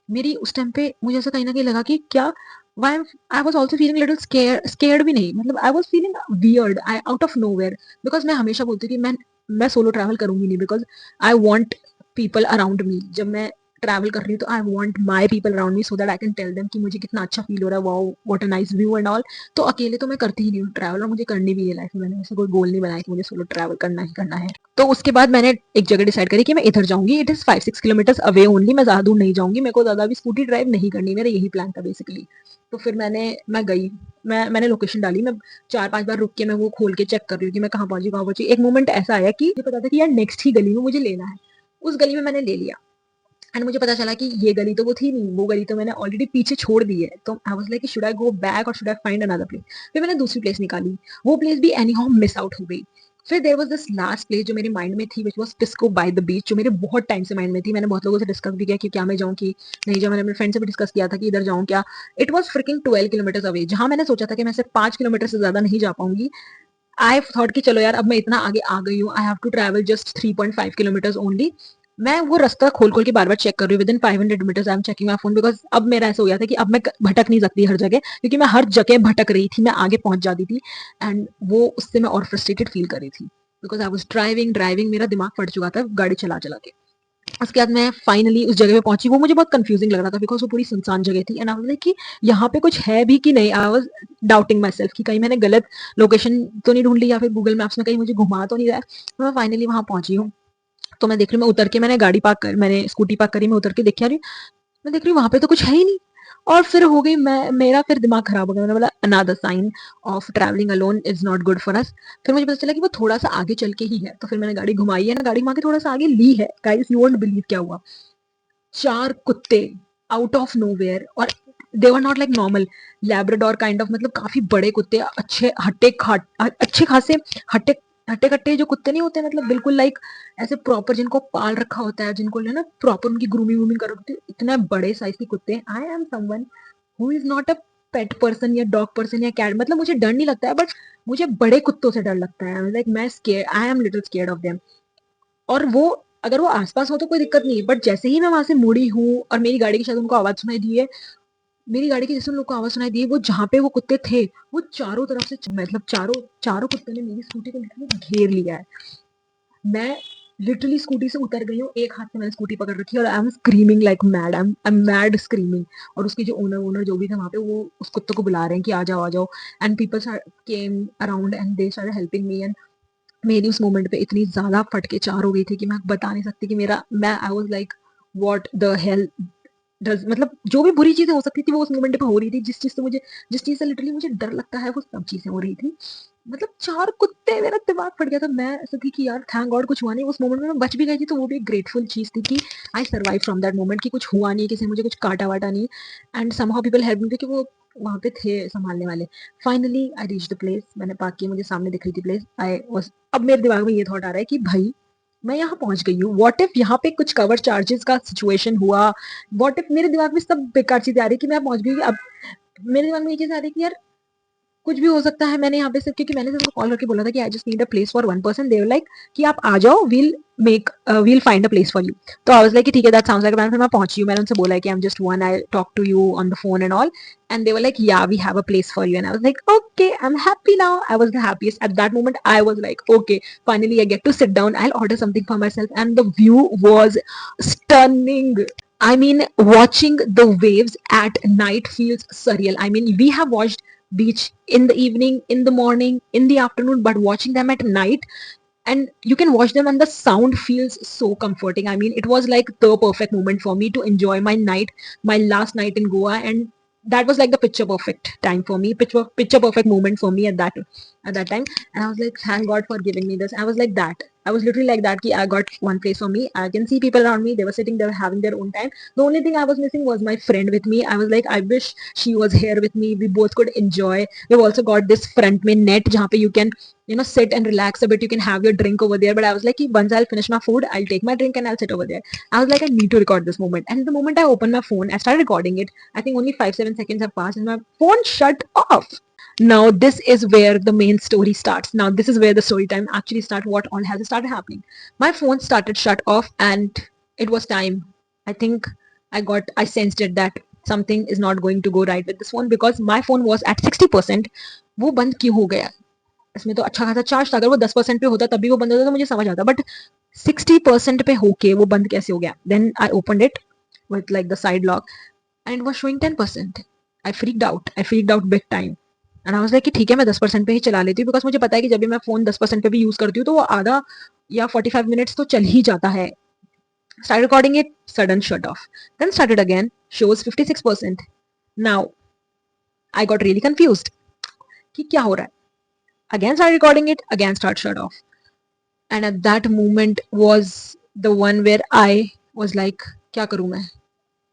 मेरी उस टाइम पे मुझे ऐसा कहीं ना कहीं लगा कि क्या, why I was also feeling little scared भी नहीं, मतलब I was feeling weird, I out of nowhere, because मैं हमेशा बोलती हूँ कि मैं सोलो ट्रैवल करूंगी नहीं, because I want people around me. जब मैं ट्रैवल कर रही हूँ तो I want my people around me, so that I can tell them कि मुझे कितना अच्छा फील हो रहा है, wow what a nice view and all. तो अकेले तो मैं करती ही नहीं हूँ ट्रैवल, और मुझे करनी भी है लाइफ में, मैंने ऐसा कोई गोल नहीं बनाया कि मुझे सोलो ट्रैवल करना ही करना है। तो उसके बाद मैंने एक जगह डिसाइड करी कि मैं इधर जाऊंगी, it is 5-6 kilometres away only, मैं ज्यादा दूर नहीं जाऊंगी, मेरे को ज्यादा भी स्कूटी ड्राइव नहीं करनी, मेरा यही प्लान था बेसिकली। तो फिर मैं गई, मैंने लोकेशन डाली, मैं 4-5 बार रुक के मैं वो खोल के चेक कर रही हूँ कि मैं कहाँ पहुंची कहाँ पहुंची। एक मोमेंट ऐसा आया कि मुझे पता था कि यार नेक्स्ट ही गली में मुझे लेना है, उस गली में मैंने ले लिया। एंड मुझे पता चला कि ये गली तो वो थी नहीं, वो गली तो मैंने ऑलरेडी पीछे छोड़ दी है। तो I was like should I go back और should I find another place. फिर मैंने दूसरी प्लेस निकाली, वो प्लेस भी एनी हाउ मिस आउट हो गई। फिर there was this last place जो मेरे माइंड में थी, which was disco by the beach, जो मेरे बहुत टाइम से माइंड में थी। मैंने बहुत लोगों से डिस्कस भी किया कि क्या मैं जाऊँ कि नहीं जाऊँ, मैंने अपने फ्रेंड से भी डिस्कस किया था कि इधर जाऊँ क्या। It was fricking 12 kilometre away, जहां मैंने सोचा था कि मैं सिर्फ 5 किलोमीटर से ज्यादा नहीं जा पाऊंगी। आई थॉट कि चलो यार अब मैं इतना आगे आ गई हूँ, I have to travel just 3.5 kilometres only. मैं वो रास्ता खोल खोल के बार बार चेक कर रही हूँ, within 500 metres I am checking my phone, because अब मेरा ऐसा हो गया था कि अब मैं भटक नहीं सकती हर जगह, क्योंकि मैं हर जगह भटक रही थी, मैं आगे पहुंच जाती थी। एंड वो उससे मैं और फ्रस्ट्रेटेड फील कर रही थी, because I was driving driving, मेरा दिमाग फट चुका था गाड़ी चला चला के। उसके बाद मैं फाइनली उस जगह पे पहुंची, वो मुझे बहुत कंफ्यूजिंग लग रहा था बिकॉज वो पूरी सुनसान जगह थी, एंड आई वाज लाइक कि यहाँ पे कुछ है भी कि नहीं। I was doubting my self कि कहीं मैंने गलत लोकेशन तो नहीं ढूंढ ली, या फिर गूगल मैप्स में कहीं मुझे घुमा तो नहीं रहा है। तो मैं फाइनली वहां पहुंची हूँ। तो मैं देख रही हूँ, मैं उतर के, मैंने गाड़ी पार्क कर, मैंने स्कूटी पार्क करी, मैं उतर के देखी आ रही हूँ, मैं देख रही हूँ वहां पे तो कुछ है ही नहीं। और फिर हो गई, मैं मेरा फिर दिमाग खराब हो गया, मैंने बोला another sign off travelling alone is not good for us. फिर मुझे पता चला कि वो थोड़ा सा आगे चल के ही है, तो फिर मैंने गाड़ी घुमाई है ना, गाड़ी घुमा के थोड़ा सा आगे ली है, गाइस यू वोंट बिलीव क्या हुआ। 4 कुत्ते आउट ऑफ नोवेयर, और they were not like normal Labrador kind of, मतलब काफी बड़े कुत्ते, अच्छे खासे हट्टे हट्टे कट्टे जो कुत्ते नहीं होते, मतलब बिल्कुल लाइक ऐसे प्रॉपर जिनको पाल रखा होता है, जिनको ना प्रॉपर उनकी ग्रूमिंग वूमिंग कर रखी होती है, इतने बड़े साइज के कुत्ते। I am someone who is not a pet person या डॉग पर्सन या कैट, मतलब मुझे डर नहीं लगता है, बट मुझे बड़े कुत्तों से डर लगता है, लाइक मैं square, I am little scared of them. और वो अगर वो आसपास हो तो कोई दिक्कत नहीं है, बट जैसे ही मैं वहां से मुड़ी हूँ और मेरी गाड़ी की शायद उनको आवाज सुनाई दी है, मेरी गाड़ी की जैसे उन लोग को आवाज सुनाई दी, वो जहाँ पे वो कुत्ते थे वो चारों तरफ से, मतलब चारों चारों कुत्ते ने मेरी स्कूटी को लिटरली घेर लिया है। मैं लिटरली स्कूटी से उतर गई हूँ, एक हाथ से मैंने स्कूटी पकड़ रखी है और I am screaming like mad, I am mad screaming. और उसके जो ओनर ओनर जो भी थे वहाँ पे, वो उस कुत्ते को बुला रहे हैं कि आ जाओ आ जाओ। And people came around and they started helping me. And मेरी उस मोमेंट पे इतनी ज्यादा फटके चार हो गई थी कि मैं बता नहीं सकती कि मेरा मैं आई was like what the hell does, मतलब जो भी बुरी चीजें हो सकती थी वो उस मोमेंट पे हो रही थी। जिस चीज से लिटरली मुझे डर लगता है वो सब चीजें हो रही थी। मतलब चार कुत्ते, मेरा दिमाग फट गया था। मैं ऐसा थी कि यार थैंक गॉड कुछ हुआ नहीं। उस मोमेंट में मैं बच भी गई थी तो वो भी एक ग्रेटफुल चीज थी कि I survive from that moment, कि कुछ हुआ नहीं, किसी ने मुझे कुछ काटा वाटा नहीं। And somehow people help me क्योंकि वो वहां पे थे संभालने वाले। Finally I reach the place, मैंने पार्क किया, मुझे सामने दिख रही थी प्लेस। आई वाज, अब मेरे दिमाग में ये थॉट आ रहा है कि भाई मैं यहाँ पहुंच गई हूँ, व्हाट इफ यहाँ पे कुछ कवर चार्जेस का सिचुएशन हुआ, व्हाट इफ, मेरे दिमाग में सब बेकार चीजें आ रही कि मैं पहुंच गई। अब मेरे दिमाग में ये चीज आ रही कि यार कुछ भी हो सकता है। मैंने यहाँ पे सिर्फ, क्योंकि मैंने सिर्फ कॉल करके बोला था कि I just need a place for one person, they were like कि आप आ जाओ, we'll find a place for you. तो आई वाज लाइक ठीक है, दैट साउंड्स लाइक प्लान। फिर मैं पहुंची हूँ, मैंने उनसे बोला कि I am just one, I talk to you on the phone and all. And they were like yeah we have a place for you. And I was like okay, I am happy now. I was the happiest at that moment. I was like okay, finally I get to sit down, I'll order something for myself. And the view was stunning. I mean, watching the waves at night feels surreal. I mean, we have watched beach in the evening, in the morning, in the afternoon, but watching them at night, and you can watch them and the sound feels so comforting. I mean, it was like the perfect moment for me to enjoy my night, my last night in Goa. And that was like the picture perfect time for me, picture perfect moment for me at that time. And I was like, thank God for giving me this. I was like that, I was literally like that ki I got one place for me, I can see people around me, they were sitting there having their own time. The only thing I was missing was my friend with me. I was like, I wish she was here with me, we both could enjoy. We've also got this front main net jahan pe you can, you know, sit and relax a bit, you can have your drink over there. But I was like, once I'll finish my food, I'll take my drink and I'll sit over there. I was like, I need to record this moment. And the moment I opened my phone, I started recording it. I think only 5-7 seconds have passed and my phone shut off. Now this is where the main story starts. Now this is where the story time actually starts, what all has started happening. My phone started shut off and it was time. I think I sensed it that something is not going to go right with this phone, because my phone was at 60%. वो बंद क्यों हो गया? इसमें तो अच्छा खासा charge था, अगर वो 10% पे होता तभी वो बंद होता तो मुझे समझ आता, बट 60% पे होके वो बंद कैसे हो गया? Then I open it with like the side lock and it was showing 10%. I freaked out big time. And I was like कि ठीक है, मैं 10% पे ही चला लेती हूँ, बिकॉज मुझे पता है कि जब भी मैं फोन 10% पे भी यूज करती हूँ तो वो आधा या 45 मिनट्स तो चल ही जाता है. Started recording it, sudden shut off. Then started again, shows 56%. Now I got really confused कि क्या हो रहा है. Again started recording it, again start shut off. And at that moment was the one where I was like, क्या करूं मैं?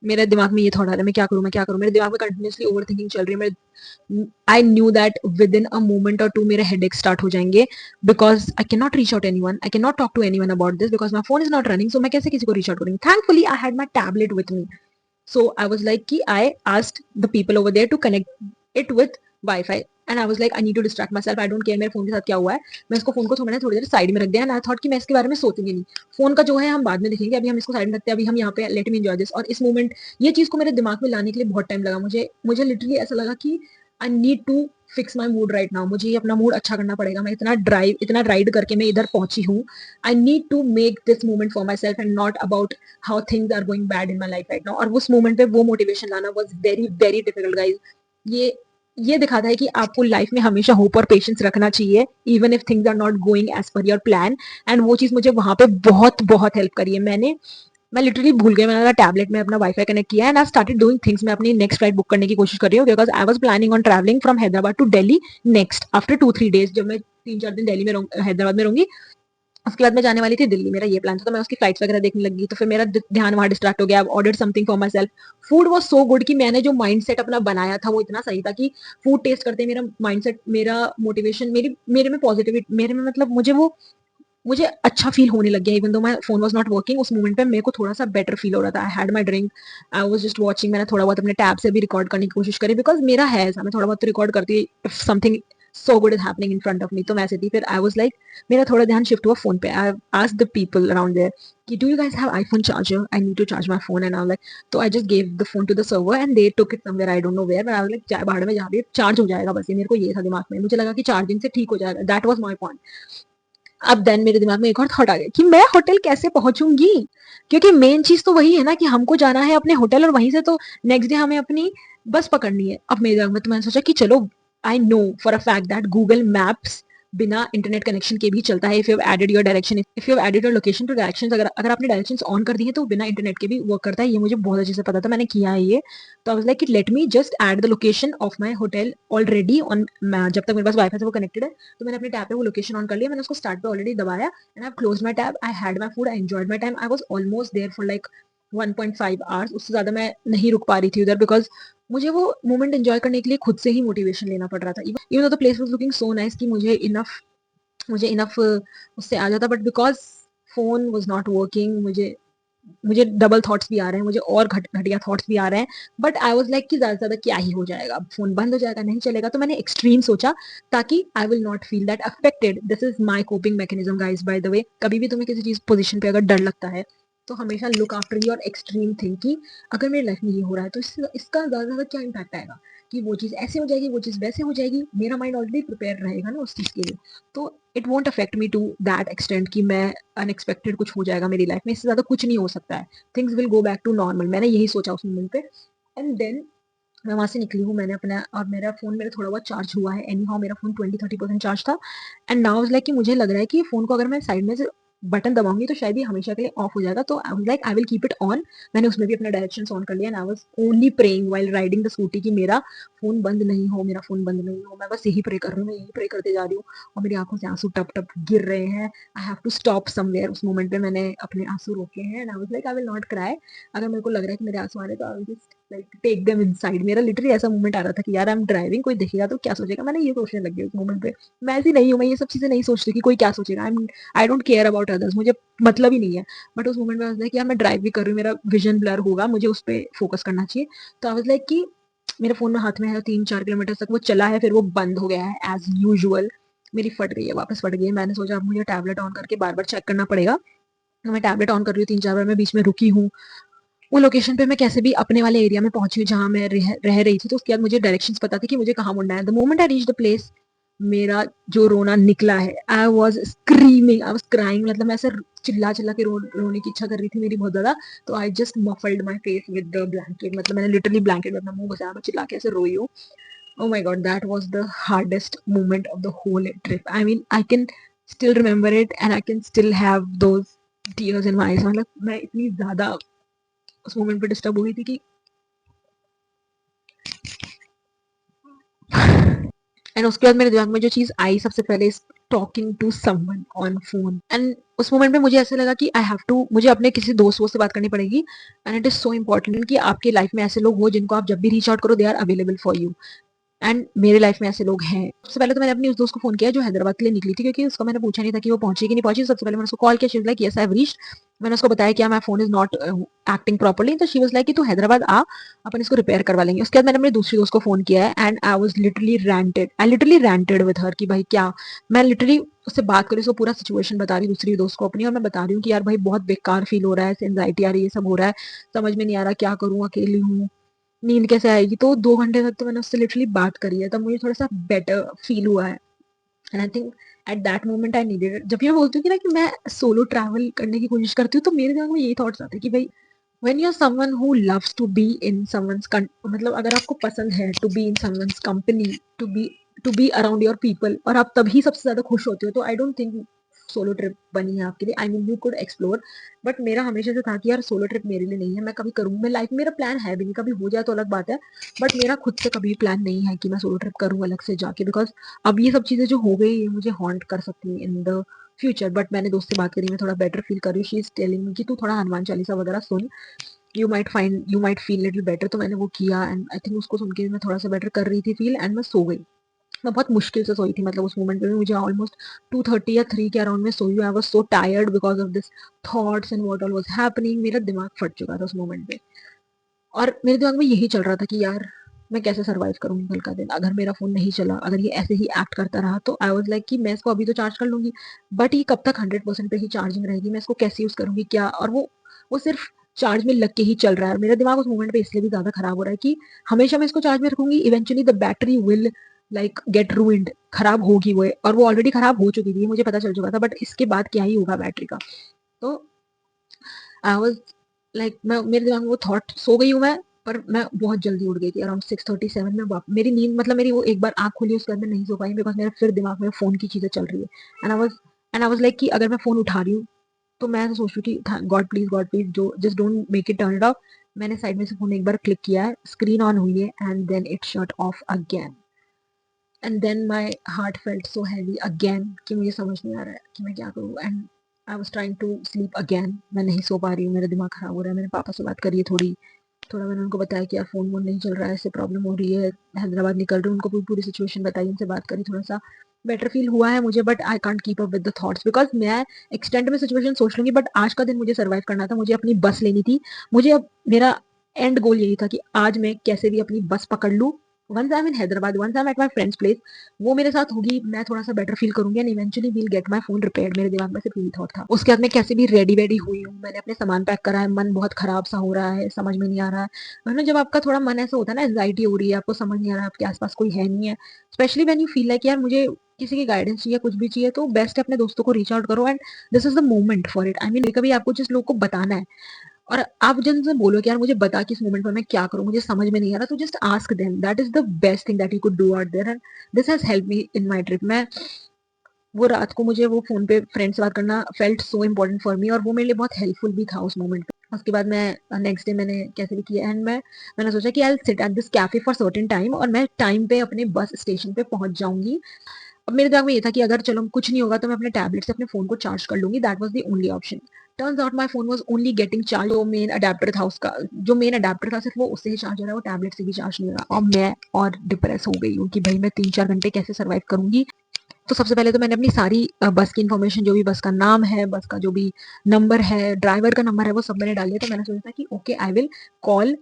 मेरे दिमाग में ये थॉट आ रहा है, मैं क्या करूं, मैं क्या करूं? मेरे दिमाग में कंटिन्यूसली ओवर थिंकिंग चल रही है. I knew that within a moment और टू मेरे हेडेक स्टार्ट हो जाएंगे, because I can not reach out anyone, I can not talk to anyone about this, because my phone is not running. So मैं कैसे किसी को reach out करूंगी? Thankfully I had my tablet with me. So I was like कि I asked the people over there to connect it with Wi-Fi. And I was like, I need to distract myself. I don't care मेरे phone के साथ क्या हुआ है. मैं इसको phone को थोड़ी देर साइड में रख दिया. And I thought कि मैं इसके बारे में सोचूंगी नहीं. फोन का जो है हम बाद में देखेंगे, अभी हम इसको साइड में रखते हैं, अभी हम यहाँ पे लेट मी एंजॉय दिस. और इस मोमेंट, ये चीज को मेरे दिमाग में लाने के लिए बहुत टाइम लगा. मुझे लिटरली ऐसा लगा कि I need to fix my mood right now. मुझे ये अपना मूड अच्छा करना पड़ेगा. मैं इतना राइड करके मैं इधर पहुंची हूँ. I need to make this moment for myself and not about how things are going bad in my life right now. और उस मोमेंट पे वो मोटिवेशन लाना was very very difficult guys. ये ये दिखाता है कि आपको लाइफ में हमेशा होप और पेशेंस रखना चाहिए, even if things are not going as per your plan. And वो चीज मुझे वहां पे बहुत बहुत हेल्प करी है. मैं लिटरली भूल गई, मैंने टैबलेट में अपना वाईफाई कनेक्ट किया and I started doing things. मैं अपनी नेक्स्ट फ्लाइट बुक करने की कोशिश कर रही हूँ, because I was planning on travelling from Hyderabad to Delhi next after 2-3 days. जब मैं 3-4 दिन दिल्ली में हैदराबाद में रहूंगी, उसके बाद मैं जाने वाली थी दिल्ली. मेरा ये प्लान था, तो मैं उसकी फ्लाइट्स वगैरह देखने लगी. तो फिर मेरा ध्यान वहां डिस्ट्रैक्ट हो गया. Order something for my self. Food was so good कि मैंने जो माइंड सेट अपना बनाया था वो इतना सही था कि फूड टेस्ट करते मेरा माइंड सेट, मेरा मोटिवेशन, मेरे में पॉजिटिविटी, मेरे में मतलब मुझे अच्छा फील होने लग गया. Even though my phone was not working, उस मोमेंट पे मेरे को थोड़ा सा बेटर फील हो रहा था. आई had my drink, I was just watching. मैंने थोड़ा बहुत अपने टैब से भी रिकॉर्ड करने की कोशिश करी, बिकॉज मेरा है ऐसा, मैं थोड़ा बहुत रिकॉर्ड करती. If something so good is happening in front of me. तो मैं ऐसे थी, फिर आई वाज लाइक मेरा थोड़ा ध्यान शिफ्ट हुआ फोन पे। I asked the people around there कि do you guys have iPhone charger, I need to charge my phone, and I was like, तो I just gave the phone to the server and they took it somewhere, I don't know where, but I was like चाहे भाड़ में जहाँ भी charge हो जाएगा बस, ये मेरे को ये था दिमाग में, मुझे लगा कि चार्जिंग से ठीक हो जाएगा, दैट वाज माय पॉइंट। अब देन मेरे दिमाग में एक और थॉट आ गया कि मैं होटल कैसे पहुंचूंगी, क्योंकि मेन चीज तो वही है ना कि हमको जाना है अपने होटल, और वहीं से तो नेक्स्ट डे हमें अपनी बस पकड़नी है। अब मेरे दिमाग में तो मैंने सोचा कि चलो, I know for a fact that Google Maps बिना इंटरनेट कनेक्शन के भी चलता है। If you have added your direction, if you have added your location to directions, अगर अगर आपने डायरेक्शंस ऑन कर दी है तो बिना इंटरनेट के भी वर्क करता है। ये मुझे बहुत अच्छे से पता था, मैंने किया है ये। तो I was like let me just add the location of my hotel already on, जब तक मेरे पास वाईफाई से वो कनेक्टेड है। तो मैंने अपने टैब पे वो लोकेशन ऑन कर लिया, मैंने उसको स्टार्ट पे ऑलरेडी दबाया, and I close my tab, I had my food, I enjoyed my time, I was almost there for like 1.5 hours. उससे ज्यादा मैं नहीं रुक पा रही थी उधर, बिकॉज मुझे वो मोमेंट एंजॉय करने के लिए खुद से ही मोटिवेशन लेना पड़ रहा था। Even though the place was looking so nice कि मुझे इनफ उससे आ जाता, but because phone was not working, मुझे मुझे डबल थॉट्स भी आ रहे हैं, मुझे और घटिया थॉट्स भी आ रहे हैं। बट आई वाज लाइक कि ज्यादा से ज्यादा क्या ही हो जाएगा, अब फोन बंद हो जाएगा, नहीं चलेगा। तो मैंने एक्सट्रीम सोचा ताकि आई will not feel that affected. This is my coping mechanism guys, by the way. कभी भी तुम्हें किसी चीज पोजिशन पे अगर डर लगता है तो हमेशा look after your extreme thing कि अगर मेरी लाइफ में ये हो रहा है तो इसका ज्यादा से ज्यादा क्या इम्पैक्ट आएगा, कि वो चीज ऐसे हो जाएगी, वो चीज वैसे हो जाएगी, मेरा माइंड ऑलरेडी प्रिपेयर रहेगा ना उस चीज के लिए। तो it won't affect me to that extent कि मैं अनएक्सपेक्टेड कुछ हो जाएगा मेरी लाइफ में, इससे ज्यादा कुछ नहीं हो सकता है, things will go back to normal. मैंने यही सोचा उस मोमेंट पे। एंड देन मैं वहां से निकली हूँ, मैंने अपना, और मेरा फोन मेरा थोड़ा बहुत चार्ज हुआ है, एनी हाउ मेरा फोन 20-30% चार्ज था। एंड नाउ लाइक कि मुझे लग रहा है कि फोन को अगर मैं साइड में से बटन दबाऊंगी तो शायद ये हमेशा के लिए ऑफ हो जाएगा। तो I was like I will keep it on. मैंने उसमें भी अपना डायरेक्शंस ऑन कर लिया, and I was only praying while riding the scooty कि मेरा फोन बंद नहीं हो, मेरा फोन बंद नहीं हो। मैं बस यही प्रे कर रही हूँ, मैं यही प्रे करते जा रही हूँ, और मेरी आंखों से आंसू टप टप गिर रहे हैं। I have to stop somewhere. उस मोमेंट पे मैंने अपने आंसू रोके हैं, and I was like I will not cry. अगर मेरे को लग रहा है कि मेरे आंसू आ रहे हैं तो I will just like take them inside. मेरा लिटरली ऐसा मोमेंट आ रहा था कि यार आई एम ड्राइविंग, कोई देखेगा तो क्या सोचेगा, मैंने ये सोचने लग गई उस मोमेंट पे। मैं ऐसी नहीं हूँ, मैं ये सब चीजें नहीं सोचती कि कोई क्या सोचेगा। I don't care about others, मुझे मतलब ही नहीं है। बट उस मोमेंट में आई वाज लाइक यार मैं ड्राइव भी कर रही हूँ, मेरा विजन ब्लर होगा, मुझे उस पर फोकस करना चाहिए। तो आई वाज लाइक कि मेरे फोन में हाथ में है, 3-4 किलोमीटर तक वो चला है, फिर वो बंद हो गया है एज यूजुअल। मेरी फट गई है, वापस फट गई है। मैंने सोचा अब मुझे टैबलेट ऑन करके बार बार चेक करना पड़ेगा। तो मैं टैबलेट ऑन कर रही हूँ, 3-4 बार मैं बीच में रुकी हूँ। वो लोकेशन पे मैं कैसे भी अपने वाले एरिया में पहुंची हूँ जहाँ मैं रह रही थी। तो उसके बाद मुझे डायरेक्शंस पता थे कि मुझे कहाँ मुड़ना है। The moment I reach the place, मेरा जो रोना निकला है, I was screaming, I was crying. मतलब मैं ऐसे चिल्ला चिल्ला के रोने की इच्छा कर रही थी मेरी बहुत ज्यादा। तो I just muffled my face with the blanket, मतलब मैंने लिटरली ब्लैंकेट में अपना मुंह घुसाया, मैं चिल्ला के ऐसे रोई हूँ। Oh my god, that was the hardest moment of the whole trip. I mean, I can still remember it and I can still have those tears in my eyes. मतलब मैं इतनी ज्यादा उस मोमेंट पे डिस्टर्ब हो गई थी कि एंड उसके बाद मेरे दिमाग में जो चीज आई सबसे पहले, talking to someone on phone. And उस मोमेंट में मुझे ऐसा लगा कि आई हैव टू, मुझे अपने किसी दोस्त से बात करनी पड़ेगी। And it is so important कि आपकी लाइफ में ऐसे लोग हो जिनको आप जब भी रीच आउट करो they are available for you. And मेरे लाइफ में ऐसे लोग हैं। सबसे पहले तो मैंने अपनी उस दोस्त को फोन किया जो हैदराबाद के लिए निकली थी, क्योंकि उसको मैंने पूछा नहीं था कि वो पहुंची कि नहीं पहुंची। सबसे पहले मैंने उसको कॉल किया, she was like yes I have reached. मैंने उसको बताया कि my phone is not acting properly, तो शी वाज लाइक कि तू हैदराबाद आ, अपन इसको रिपेयर करवा लेंगे। उसके बाद मैंने अपने दूसरी दोस्त को फोन किया है, and I literally ranted with her कि भाई क्या, मैं लिटरली उससे बात करी, उसको पूरा सिचुएशन बता रही हूँ दूसरी दोस्त को अपनी, और मैं बता रही हूँ कि यार भाई बहुत बेकार फील हो रहा है, एंजाइटी आ रही है, ये सब हो रहा है, समझ में नहीं आ रहा क्या करूँ, अकेली हूँ, नींद कैसे आएगी। तो 2 घंटे तक तो मैंने उससे लिटरली बात करी है, तब मुझे थोड़ा सा बेटर फील हुआ है। And I think eight that moment I needed it. जब भी मैं बोलती हूँ कि ना कि मैं सोलो ट्रैवल करने की कोशिश करती हूँ, तो मेरे दिमाग में यही थॉट्स आते हैं कि भाई when you're someone who loves to be in someone's मतलब अगर आपको पसंद है to be in someone's company, to be around your people, और आप तभी सबसे ज्यादा खुश होते हो, तो I don't think solo trip बनी है आपके लिए। I mean you could explore, but मेरा हमेशा से था कि यार सोलो ट्रिप मेरे लिए नहीं है, मैं कभी करूँ, मैं लाइफ में मेरा प्लान है भी नहीं, कभी हो जाए तो अलग बात है, बट मेरा खुद से कभी प्लान नहीं है कि मैं सोलो ट्रिप करूँ अलग से जाके, बिकॉज अब ये सब चीजें जो हो गई ये मुझे हॉन्ट कर सकती है इन द फ्यूचर। बट मैंने दोस्त से बात करी, मैं थोड़ा बेटर फील कर रही हूँ। शी इज टेलिंग मी कि तू थोड़ा हनुमान चालीसा वगैरह सुन, you might feel little better. तो मैंने वो किया, एंड आई थिंक उसको सुन के मैं थोड़ा सा बेटर कर रही थी फील, एंड मैं सो गई। मैं बहुत मुश्किल से सोई थी, मतलब उस मोमेंट पे भी मुझे ऑलमोस्ट 2:30 या 3 के अराउंड में सोई हूँ। I was so tired because of this thoughts and what all was happening. मेरा दिमाग फट चुका था उस मोमेंट पे, और मेरे दिमाग में यही चल रहा था कि यार मैं कैसे सर्वाइव करूंगी कल का दिन अगर मेरा फोन नहीं चला, अगर ये ऐसे ही एक्ट करता रहा। तो आई वाज लाइक कि मैं इसको अभी तो चार्ज कर लूंगी, बट ये कब तक 100% पे ही चार्जिंग रहेगी, मैं इसको कैसे यूज करूंगी क्या। और वो सिर्फ चार्ज में लग के ही चल रहा है। मेरा दिमाग उस मोमेंट पे इसलिए भी ज्यादा खराब हो रहा है कि हमेशा मैं इसको चार्ज में रखूंगी, eventually the battery will like get ruined, खराब होगी वो, और वो ऑलरेडी खराब हो चुकी थी, मुझे पता चल चुका था, बट इसके बाद क्या ही होगा बैटरी का। तो आई वाज लाइक, मैं मेरे दिमाग में वो थॉट, सो गई हूँ मैं, पर मैं बहुत जल्दी उठ गई थी अराउंड 6:37 में। मेरी नींद मतलब मेरी वो एक बार आंख खुली उसके बाद मैं नहीं सो पाई, बिकॉज मेरे फिर दिमाग में फोन की चीजें चल रही है। एंड आई वाज लाइक कि अगर मैं फोन उठा रही हूँ तो मैं ऐसा सोच रही हूँ कि गॉड प्लीज जो just don't make it turn it of. मैंने साइड में से फोन एक बार क्लिक किया है, स्क्रीन ऑन हुई है, and then it shut off again. And then my heart felt so heavy again कि मुझे समझ नहीं आ रहा है कि मैं क्या करूँ। And I was trying to sleep again, मैं नहीं सो पा रही हूँ, मेरा दिमाग खराब हो रहा है। मैंने पापा से बात करी है थोड़ी, थोड़ा मैंने उनको बताया कि यार फोन वोन नहीं चल रहा है, ऐसे प्रॉब्लम हो रही है, हैदराबाद निकल रही हूँ, उनको पूरी सिचुएशन बताई, उनसे बात करी, थोड़ा सा बेटर फील हुआ है मुझे। But I can't keep up with the thoughts, because मैं एक्सटेंड में सिचुएशन सोच लूंगी, बट आज का दिन मुझे सर्वाइव करना था, मुझे अपनी बस लेनी थी। मुझे अब मेरा एंड गोल यही था कि आज मैं कैसे भी अपनी बस पकड़ लूँ। Once I am in Hyderabad, once I am at my friends place, वो मेरे साथ होगी, मैं थोड़ा सा बेटर फील करूंगी, and eventually we'll get my phone repaired. मेरे दिमाग में सिर्फ यही थॉट था। उसके बाद मैं कैसे भी रेडी वेडी हुई हूँ, मैंने अपने सामान पैक करा है, मन बहुत खराब सा हो रहा है, समझ में नहीं आ रहा है। वरना जब आपका थोड़ा मन ऐसा होता है ना, एंजाइटी हो रही है, आपको समझ नहीं आ रहा है, आपके आसपास कोई है नहीं है, specially when you feel like यार मुझे किसी की गाइडेंस चाहिए, कुछ भी चाहिए, तो बेस्ट है अपने दोस्तों को रीच आउट करो, and this is the moment for it. I mean कभी आपको जिस लोग को बताना है, और आप जिनसे बोलो कि यार मुझे बता कि इस मोमेंट पर मैं क्या करूं, मुझे समझ में नहीं आ रहा, तो just ask them, that is the best thing that you could do out there, and this has help me in my trip. मैं वो रात को मुझे वो फोन पे फ्रेंड से बात करना felt so important for me, और वो मेरे लिए बहुत हेल्पफुल भी था उस मोमेंट पे। उसके बाद मैं नेक्स्ट डे मैंने कैसे भी किया, एंड मैंने सोचा कि I sit at this cafe for certain time, और मैं टाइम पे अपने बस स्टेशन पे पहुंच जाऊंगी। अब मेरे दिमाग में ये था कि अगर चलो कुछ नहीं होगा तो मैं अपने टैबलेट से अपने फोन को चार्ज कर लूंगी, that was the only option. Turns out my phone was only getting charge, जो मेन अडेप्टर था उसका, जो मेन अडेप्टर था सिर्फ वो उससे ही चार्ज हो रहा है, वो टैबलेट से भी चार्ज नहीं हो रहा। और मैं और डिप्रेस हो गई हूँ कि भाई मैं 3-4 घंटे कैसे सर्वाइव करूंगी। तो सबसे पहले तो मैंने अपनी सारी बस की इन्फॉर्मेशन, जो भी बस का नाम है, बस का जो भी नंबर है, ड्राइवर का नंबर है, वो सब मैंने डाल दिया। तो मैंने सोचा था कि okay I will call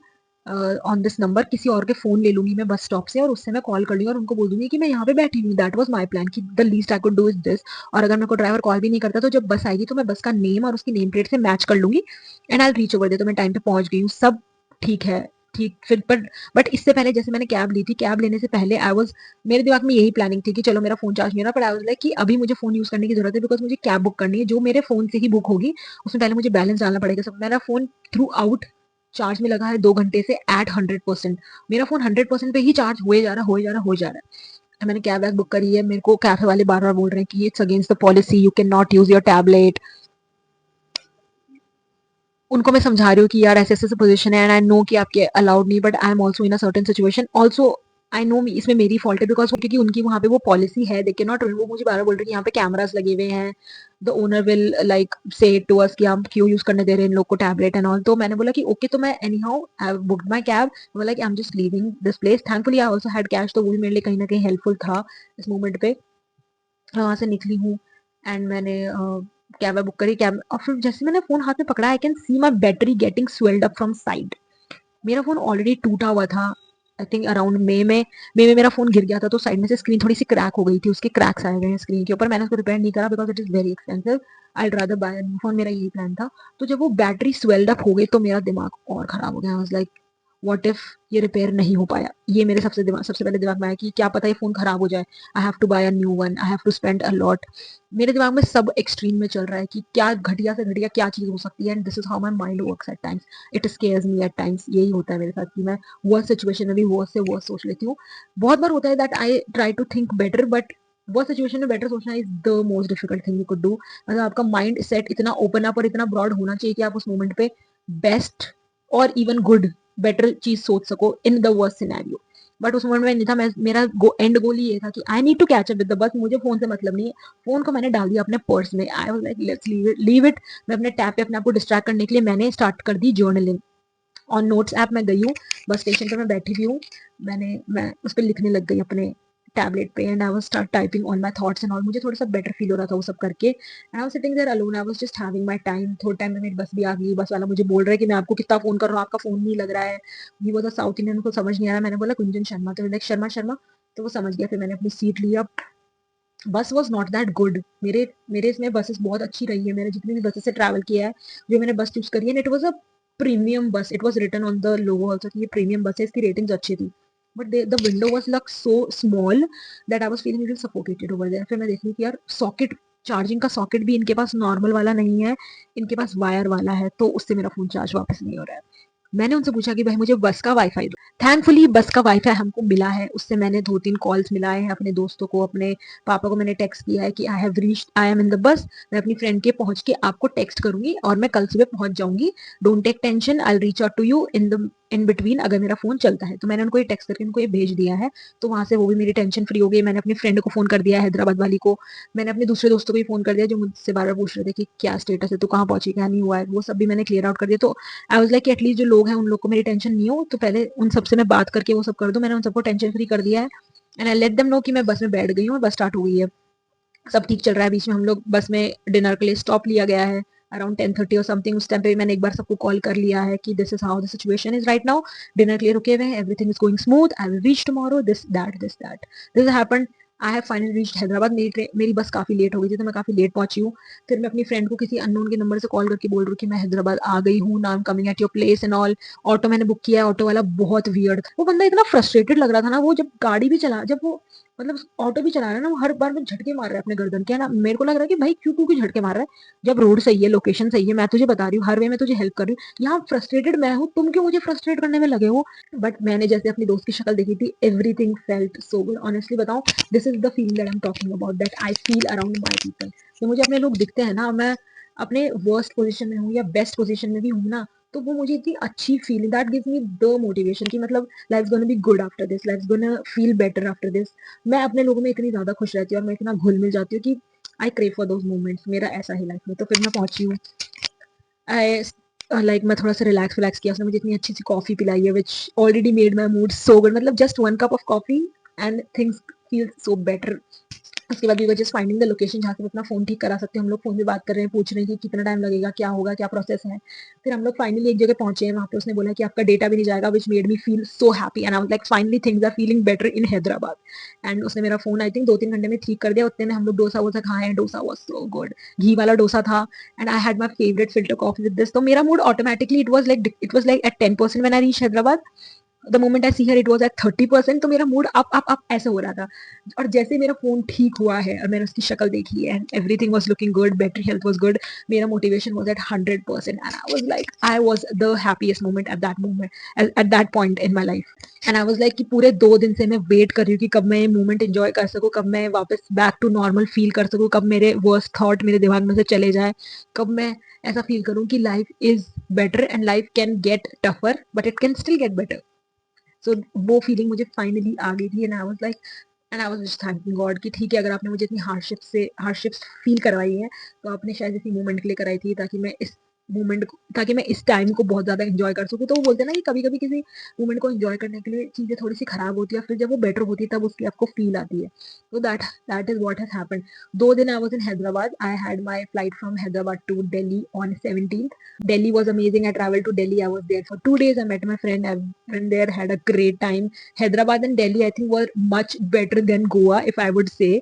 on this number, किसी और के फोन ले लूंगी मैं बस स्टॉप से, और उससे मैं कॉल कर लूंगी और उनको बोल दूंगी कि मैं यहाँ पे बैठी हूँ। दैट वाज माय प्लान कि the least I could do is this. और अगर मेरे को ड्राइवर कॉल भी नहीं करता तो जब बस आएगी तो मैं बस का नेम और उसकी नेम प्लेट से मैच कर लूंगी, एंड आई रीच ओवर दे। तो मैं टाइम पे पहुंच गई हूँ, सब ठीक है। ठीक फिर पर बट इससे पहले जैसे मैंने कैब ली थी, कैब लेने से पहले आई वाज, मेरे दिमाग में यही प्लानिंग थी कि चलो मेरा फोन चार्ज नहीं हो रहा, पर आई वाज लाइक कि अभी मुझे फोन यूज करने की जरूरत है, बिकॉज मुझे कैब बुक करनी है जो मेरे फोन से ही बुक होगी। उसमें पहले मुझे बैलेंस डालना पड़ेगा। सब मेरा फोन थ्रू आउट चार्ज में लगा है 2 घंटे से एट 100%। मेरा फोन 100% पे ही चार्ज हुए जा रहा हो जा रहा हो जा रहा है। मैंने कैब बुक करी है, मेरे को कैफे वाले बार बार बोल रहे हैं कि it's against the policy, you can not use your tablet. उनको मैं समझा रही हूँ कि यार ऐसे ऐसे पोजीशन है, एंड आई नो कि आपके अलाउड नहीं, but I am also in a certain situation also. I know इसमें मेरी फॉल्ट है, बिकॉज क्योंकि उनकी वहाँ पे वो पॉलिसी है, दे कैन नॉट। वो मुझे बार बार बोल रहे हैं कि यहाँ पे कैमरास लगे हुए हैं, द ओनर विल लाइक से टू अस कि आप क्यों यूज करने दे रहे हैं इन लोग को टैबलेट एंड ऑल। तो मैंने बोला कि ओके, तो मैं any how I booked my cab, बोला कि I am just leaving this place, thankfully I also had cash, तो वो भी मेरे लिए कहीं ना कहीं हेल्पफुल था इस मोमेंट पे। मैं वहां से निकली हूँ, एंड मैंने कैब बुक करी, कैब, और फिर जैसे मैंने फोन हाथ में पकड़ा, I can see my battery getting swelled up from side. मेरा फोन ऑलरेडी टूटा हुआ था। आई थिंक अराउंड मई में मेरा फोन गिर गया था, तो साइड में से स्क्रीन थोड़ी सी क्रैक हो गई थी, उसके क्रैक्स आए हुए हैं स्क्रीन के ऊपर। मैंने उसको रिपेयर नहीं करा because it is very expensive, I rather buy new phone, मेरा यही प्लान था। तो जब वो बैटरी स्वेल्ड अप हो गई तो मेरा दिमाग और खराब हो गया। आई वाज लाइक व्हाट इफ ये रिपेयर नहीं हो पाया। ये मेरे सबसे पहले दिमाग में आया कि क्या पता ये फोन खराब हो जाए, I have to buy a new one, I have to spend a lot. मेरे दिमाग में सब एक्सट्रीम में चल रहा है कि क्या घटिया से घटिया क्या चीज हो सकती है, and this is how my mind works at times. It scares me at times. यही होता है मेरे साथ कि मैं वर्स्ट सिचुएशन में भी वर्स्ट से वर्स्ट सोच लेती हूँ। बहुत बार होता है that I try to think better, but वो सिचुएशन में बेटर सोचना is the most difficult thing you could do. मतलब आपका माइंड सेट इतना ओपन अप और इतना ब्रॉड होना चाहिए कि आप उस मोमेंट पे बेस्ट और इवन गुड बेटर चीज सोच सको in the worst scenario. But उस मोमेंट में नहीं था। मेरा एंड गोल ही ये था कि I need to catch up with the bus, मुझे फोन से मतलब नहीं है। फोन को मैंने डाल दिया अपने पर्स में, आई was like let's leave it. मैं अपने टैब पे अपने आप को डिस्ट्रैक्ट करने के लिए मैंने स्टार्ट कर दी जर्नलिंग। ऑन नोट्स ऐप मैं गई हूँ, बस स्टेशन पे मैं बैठी हुई हूँ, मैं उस पर लिखने लग गई अपने टैबलेट पे and I was start typing on my thoughts and all. मुझे थोड़ा सा बेटर फील हो रहा था वो सब करके and I was sitting there alone. I was just having my time. थोड़े टाइम में मेरी बस भी आ गई. बस वाला मुझे बोल रहा है कि मैं आपको कितना फोन कर रहा हूँ, आपका फोन नहीं लग रहा है. He was a south Indian, को समझ नहीं आ रहा. मैंने बोला कुंजन शर्मा, तो लाइक शर्मा शर्मा. तो वो समझ गया. फिर मैंने अपनी सीट लिया. बस वॉज नॉट दैट गुड. मेरे मेरे इसमें बसेस बहुत अच्छी रही है. मैंने जितनी भी बसेस से ट्रैवल किया है, जो मैंने बस चूज करी है, it was a premium bus. It was written on the logo also कि ये प्रीमियम बस है, इसकी रेटिंग्स अच्छी थी. But the window was like so small that I was feeling little suffocated over there. फिर मैं देखी कि यार सॉकेट, चार्जिंग का सॉकेट भी इनके पास नॉर्मल वाला नहीं है, इनके पास वायर वाला है, तो उससे मेरा फोन चार्ज वापस नहीं हो रहा है. मैंने उनसे पूछा कि भाई मुझे बस का वाईफाई दो. थैंकफुली बस का वाईफाई हमको मिला है. उससे मैंने 2-3 कॉल्स मिलाए हैं अपने दोस्तों को. अपने पापा को मैंने टेक्स्ट किया है कि I have reached, I am in the bus. मैं अपनी फ्रेंड के पहुंच के आपको टेक्स्ट करूंगी और मैं कल सुबह पहुंच जाऊंगी. Don't take tension, I will reach out to you in between अगर मेरा फोन चलता है. तो मैंने उनको ये टेक्स्ट करके उनको ये भेज दिया है. तो वहां से वो भी मेरी टेंशन फ्री हो गई. मैंने अपनी फ्रेंड को फोन कर दिया हैदराबाद वाली को. मैंने अपने दूसरे दोस्तों को भी फोन कर दिया जो मुझसे बार बार पूछ रहे थे कि क्या स्टेटस है, तो कहाँ पहुंची, क्या नहीं हुआ है. वो सब भी मैंने क्लियर आउट कर दिया. तो आई वाज लाइक एटलीस्ट जो लोग हैं उन लोग को मेरी टेंशन नहीं हो, तो पहले उन सबसे मैं बात करके वो सब कर दूं. मैंने उन सबको टेंशन फ्री कर दिया है and I let them know कि मैं बस में बैठ गई हूँ और बस स्टार्ट हो गई है. सब ठीक चल रहा है. बीच में हम लोग बस में डिनर के लिए स्टॉप लिया गया है अराउंड 10:30 और समथिंग. उस टाइम पे मैंने एक बार सबको कॉल कर लिया है कि this is how the situation is right now. Dinner के लिए रुके हुए हैं, everything is going smooth, I will reach tomorrow, this that this happened. I have finally reached Hyderabad. मेरी बस काफी लेट हो गई थी, तो मैं काफी लेट पहुंची हूँ. फिर मैं अपनी फ्रेंड को किसी अननोन के नंबर से कॉल करके बोल रही हूँ कि मैं हैदराबाद आ गई हूँ, now I am coming at your place and all. Auto मैंने बुक किया है. ऑटो वाला बहुत वियर्ड था. वो बंदा इतना फ्रस्ट्रेटेड लग रहा था ना. वो जब गाड़ी भी चला, जब वो मतलब ऑटो भी चला रहा है ना, वो हर बार में झटके मार रहा है अपने गर्दन के. है ना, मेरे को लग रहा है कि भाई क्यों तू झटके मार रहा है जब रोड सही है, लोकेशन सही है, मैं तुझे बता रही हूँ, हर वे में तुझे हेल्प कर रही हूँ. यहाँ फ्रस्ट्रेटेड मैं हूँ, तुम क्यों मुझे फ्रस्ट्रेट करने में लगे हो. बट मैंने जैसे अपनी दोस्त की शक्ल देखी थी, everything felt so good. Honestly बताऊं, this is the feeling that I am talking about, that I feel around my people. तो मुझे अपने लोग दिखते हैं ना, मैं अपने वर्स्ट पोजिशन में हूँ या बेस्ट पोजिशन में भी हूँ ना, तो वो मुझे इतनी अच्छी feeling, that gives me the motivation कि मतलब life gonna be good after this, life gonna feel better after this. मैं अपने लोगों में इतनी ज्यादा खुश रहती हूँ और मैं इतना घुल मिल जाती हूँ कि आई क्रेव फॉर दोज मोमेंट्स. मेरा ऐसा ही लाइफ में. तो फिर मैं पहुंची हूँ. आई लाइक मैं थोड़ा सा रिलैक्स किया. उसने मुझे इतनी अच्छी सी कॉफी पिलाई है which already made my mood so good. मतलब just 1 cup of coffee and things feel so better. उसके बाद we were just finding the location जहाँ से अपना फोन ठीक करा सकते हैं. हम लोग फोन पे बात कर रहे हैं, पूछ रहे हैं कि कितना टाइम लगेगा, क्या होगा, क्या प्रोसेस है. फिर हम लोग फाइनली एक जगह पहुंचे हैं. वहाँ पे उसने बोला कि आपका डेटा भी नहीं जाएगा, which made me feel so happy and I was like finally things are feeling better in Hyderabad. And उसने मेरा फोन आई थिंक 2-3 घंटे में ठीक कर दिया. उतने में हम लोग डोसा वोसा खाए हैं. डोसा वॉज सो गुड, घी वाला डोसा था. And I had my favourite filter coffee with this. तो मेरा mood automatically it was like at 10% when I reach Hyderabad. The moment I see her it was at 30%. तो मेरा मूड अप ऐसे हो रहा था. और जैसे मेरा फोन ठीक हुआ है और मैंने उसकी शक्ल देखी है and everything was looking good, battery health was good, मेरा motivation was at 100% and I was the happiest moment at that point in my life. And I was like कि पूरे 2 दिन से मैं वेट कर रही हूँ कि कब मैं ये मोमेंट एंजॉय कर सकूँ, कब मैं वापस बैक टू नॉर्मल फील कर सकूँ, कब मेरे वर्स्ट थॉट मेरे दिमाग में से चले जाए, कब मैं ऐसा फील करूँ कि life is better and life can get tougher but it can still get better. So वो फीलिंग मुझे फाइनली आ गई थी and I was just thanking God कि ठीक है, अगर आपने मुझे इतनी हार्डशिप्स फील करवाई है, तो आपने शायद इसी मोमेंट के लिए कराई थी ताकि मैं इस टाइम को बहुत ज्यादा एंजॉय कर सकूं. तो वो बोलते हैं ना कि कभी कभी किसी मोमेंट को एंजॉय करने के लिए चीजें थोड़ी सी खराब होती है, फिर जब वो बेटर होती है तब उसकी आपको फील आती है. तो that is what has happened. 2 दिन I was in Hyderabad. I had my flight from Hyderabad to Delhi on 17th. Delhi was amazing. I traveled to Delhi. I was there for 2 days. I met my friend. I went there, had a great time. Hyderabad and Delhi, I think, were much better than Goa, if I would say.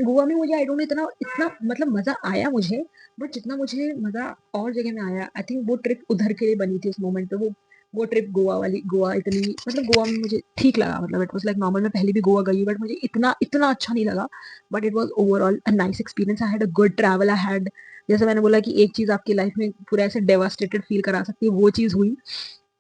Goa में मुझे आई don't no इतना इतना मतलब मजा आया मुझे, but जितना मुझे मजा और जगह में आया, आई थिंक वो ट्रिप उधर के लिए बनी थी उस मोमेंट पे. वो ट्रिप गोवा इतनी मतलब गोवा में मुझे ठीक लगा. मतलब इट वाज लाइक नॉर्मल. मैं पहले भी गोवा गई बट मुझे इतना इतना अच्छा नहीं लगा. But it was overall a nice experience. I had a good travel. I had, जैसे मैंने बोला कि एक चीज आपकी लाइफ में पूरा ऐसे डेवास्टेटेड फील करा सकती है, वो चीज हुई.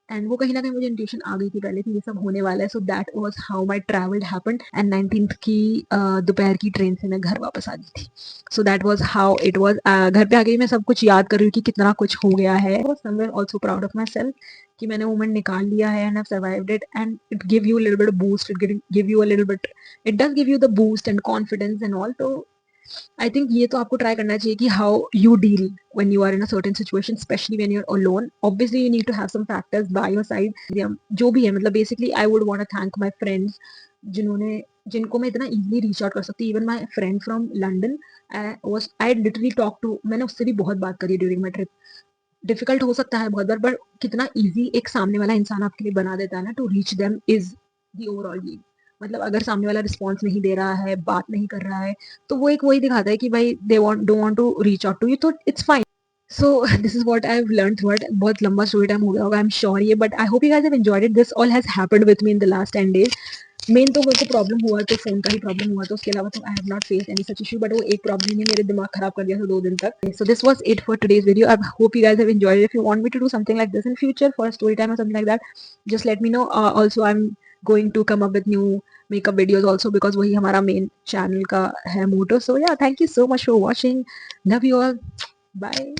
एंड वो कहीं ना कहीं मुझे इंट्यूशन आ गई थी पहले कि ये सब होने वाला है. So that was how my travel happened. And 19th की दोपहर की ट्रेन से मैं घर वापस आ गई थी. So that was how it was. घर पे आ गई, मैं सब कुछ याद कर रही हूँ कि कितना कुछ हो गया है. I was somewhere also proud of my self कि मैंने मोमेंट निकाल लिया है and I survived it. And it give you a little bit boost, give you a little bit, it does give you the boost and confidence and all. तो I think ये तो आपको try करना चाहिए कि how you deal when you are in a certain situation, especially when you're alone. Obviously you need to have some factors by your side. जो भी है, मतलब basically I would want to thank my friends जिन्होंने जिनको मैं इतना easily reach out कर सकती, even my friend from London was I literally talk to, मैंने उससे भी बहुत बात करी ड्यूरिंग माई ट्रिप। डिफिकल्ट हो सकता है बहुत बार, बट कितना इजी एक सामने वाला इंसान आपके लिए बना देता है ना to reach them is the overall game. मतलब अगर सामने वाला रिस्पॉन्स नहीं दे रहा है, बात नहीं कर रहा है, तो वो एक वही दिखाता है कि भाई they want don't want to reach out to you, तो it's fine. So this is what I have learn through it. बहुत लंबा स्टोरी टाइम हो गया होगा, आई एम श्योर ये, but I hope you guys have enjoyed it. This all has happened with me in the last 10 days. मेन तो मेरे को प्रॉब्लम हुआ तो फोन का ही प्रॉब्लम हुआ, तो उसके अलावा तो I have not face any such issue, but वो एक प्रॉब्लम ने मेरे दिमाग खराब कर दिया था 2 दिन तक। So this was it for today's video. I hope you guys have enjoyed it. If you want me to do something like this in future for story time और something like that, just let me know. Also I am going to come up with new makeup videos also, because वही हमारा main channel का है motto. So yeah, thank you so much for watching. Love you all. Bye.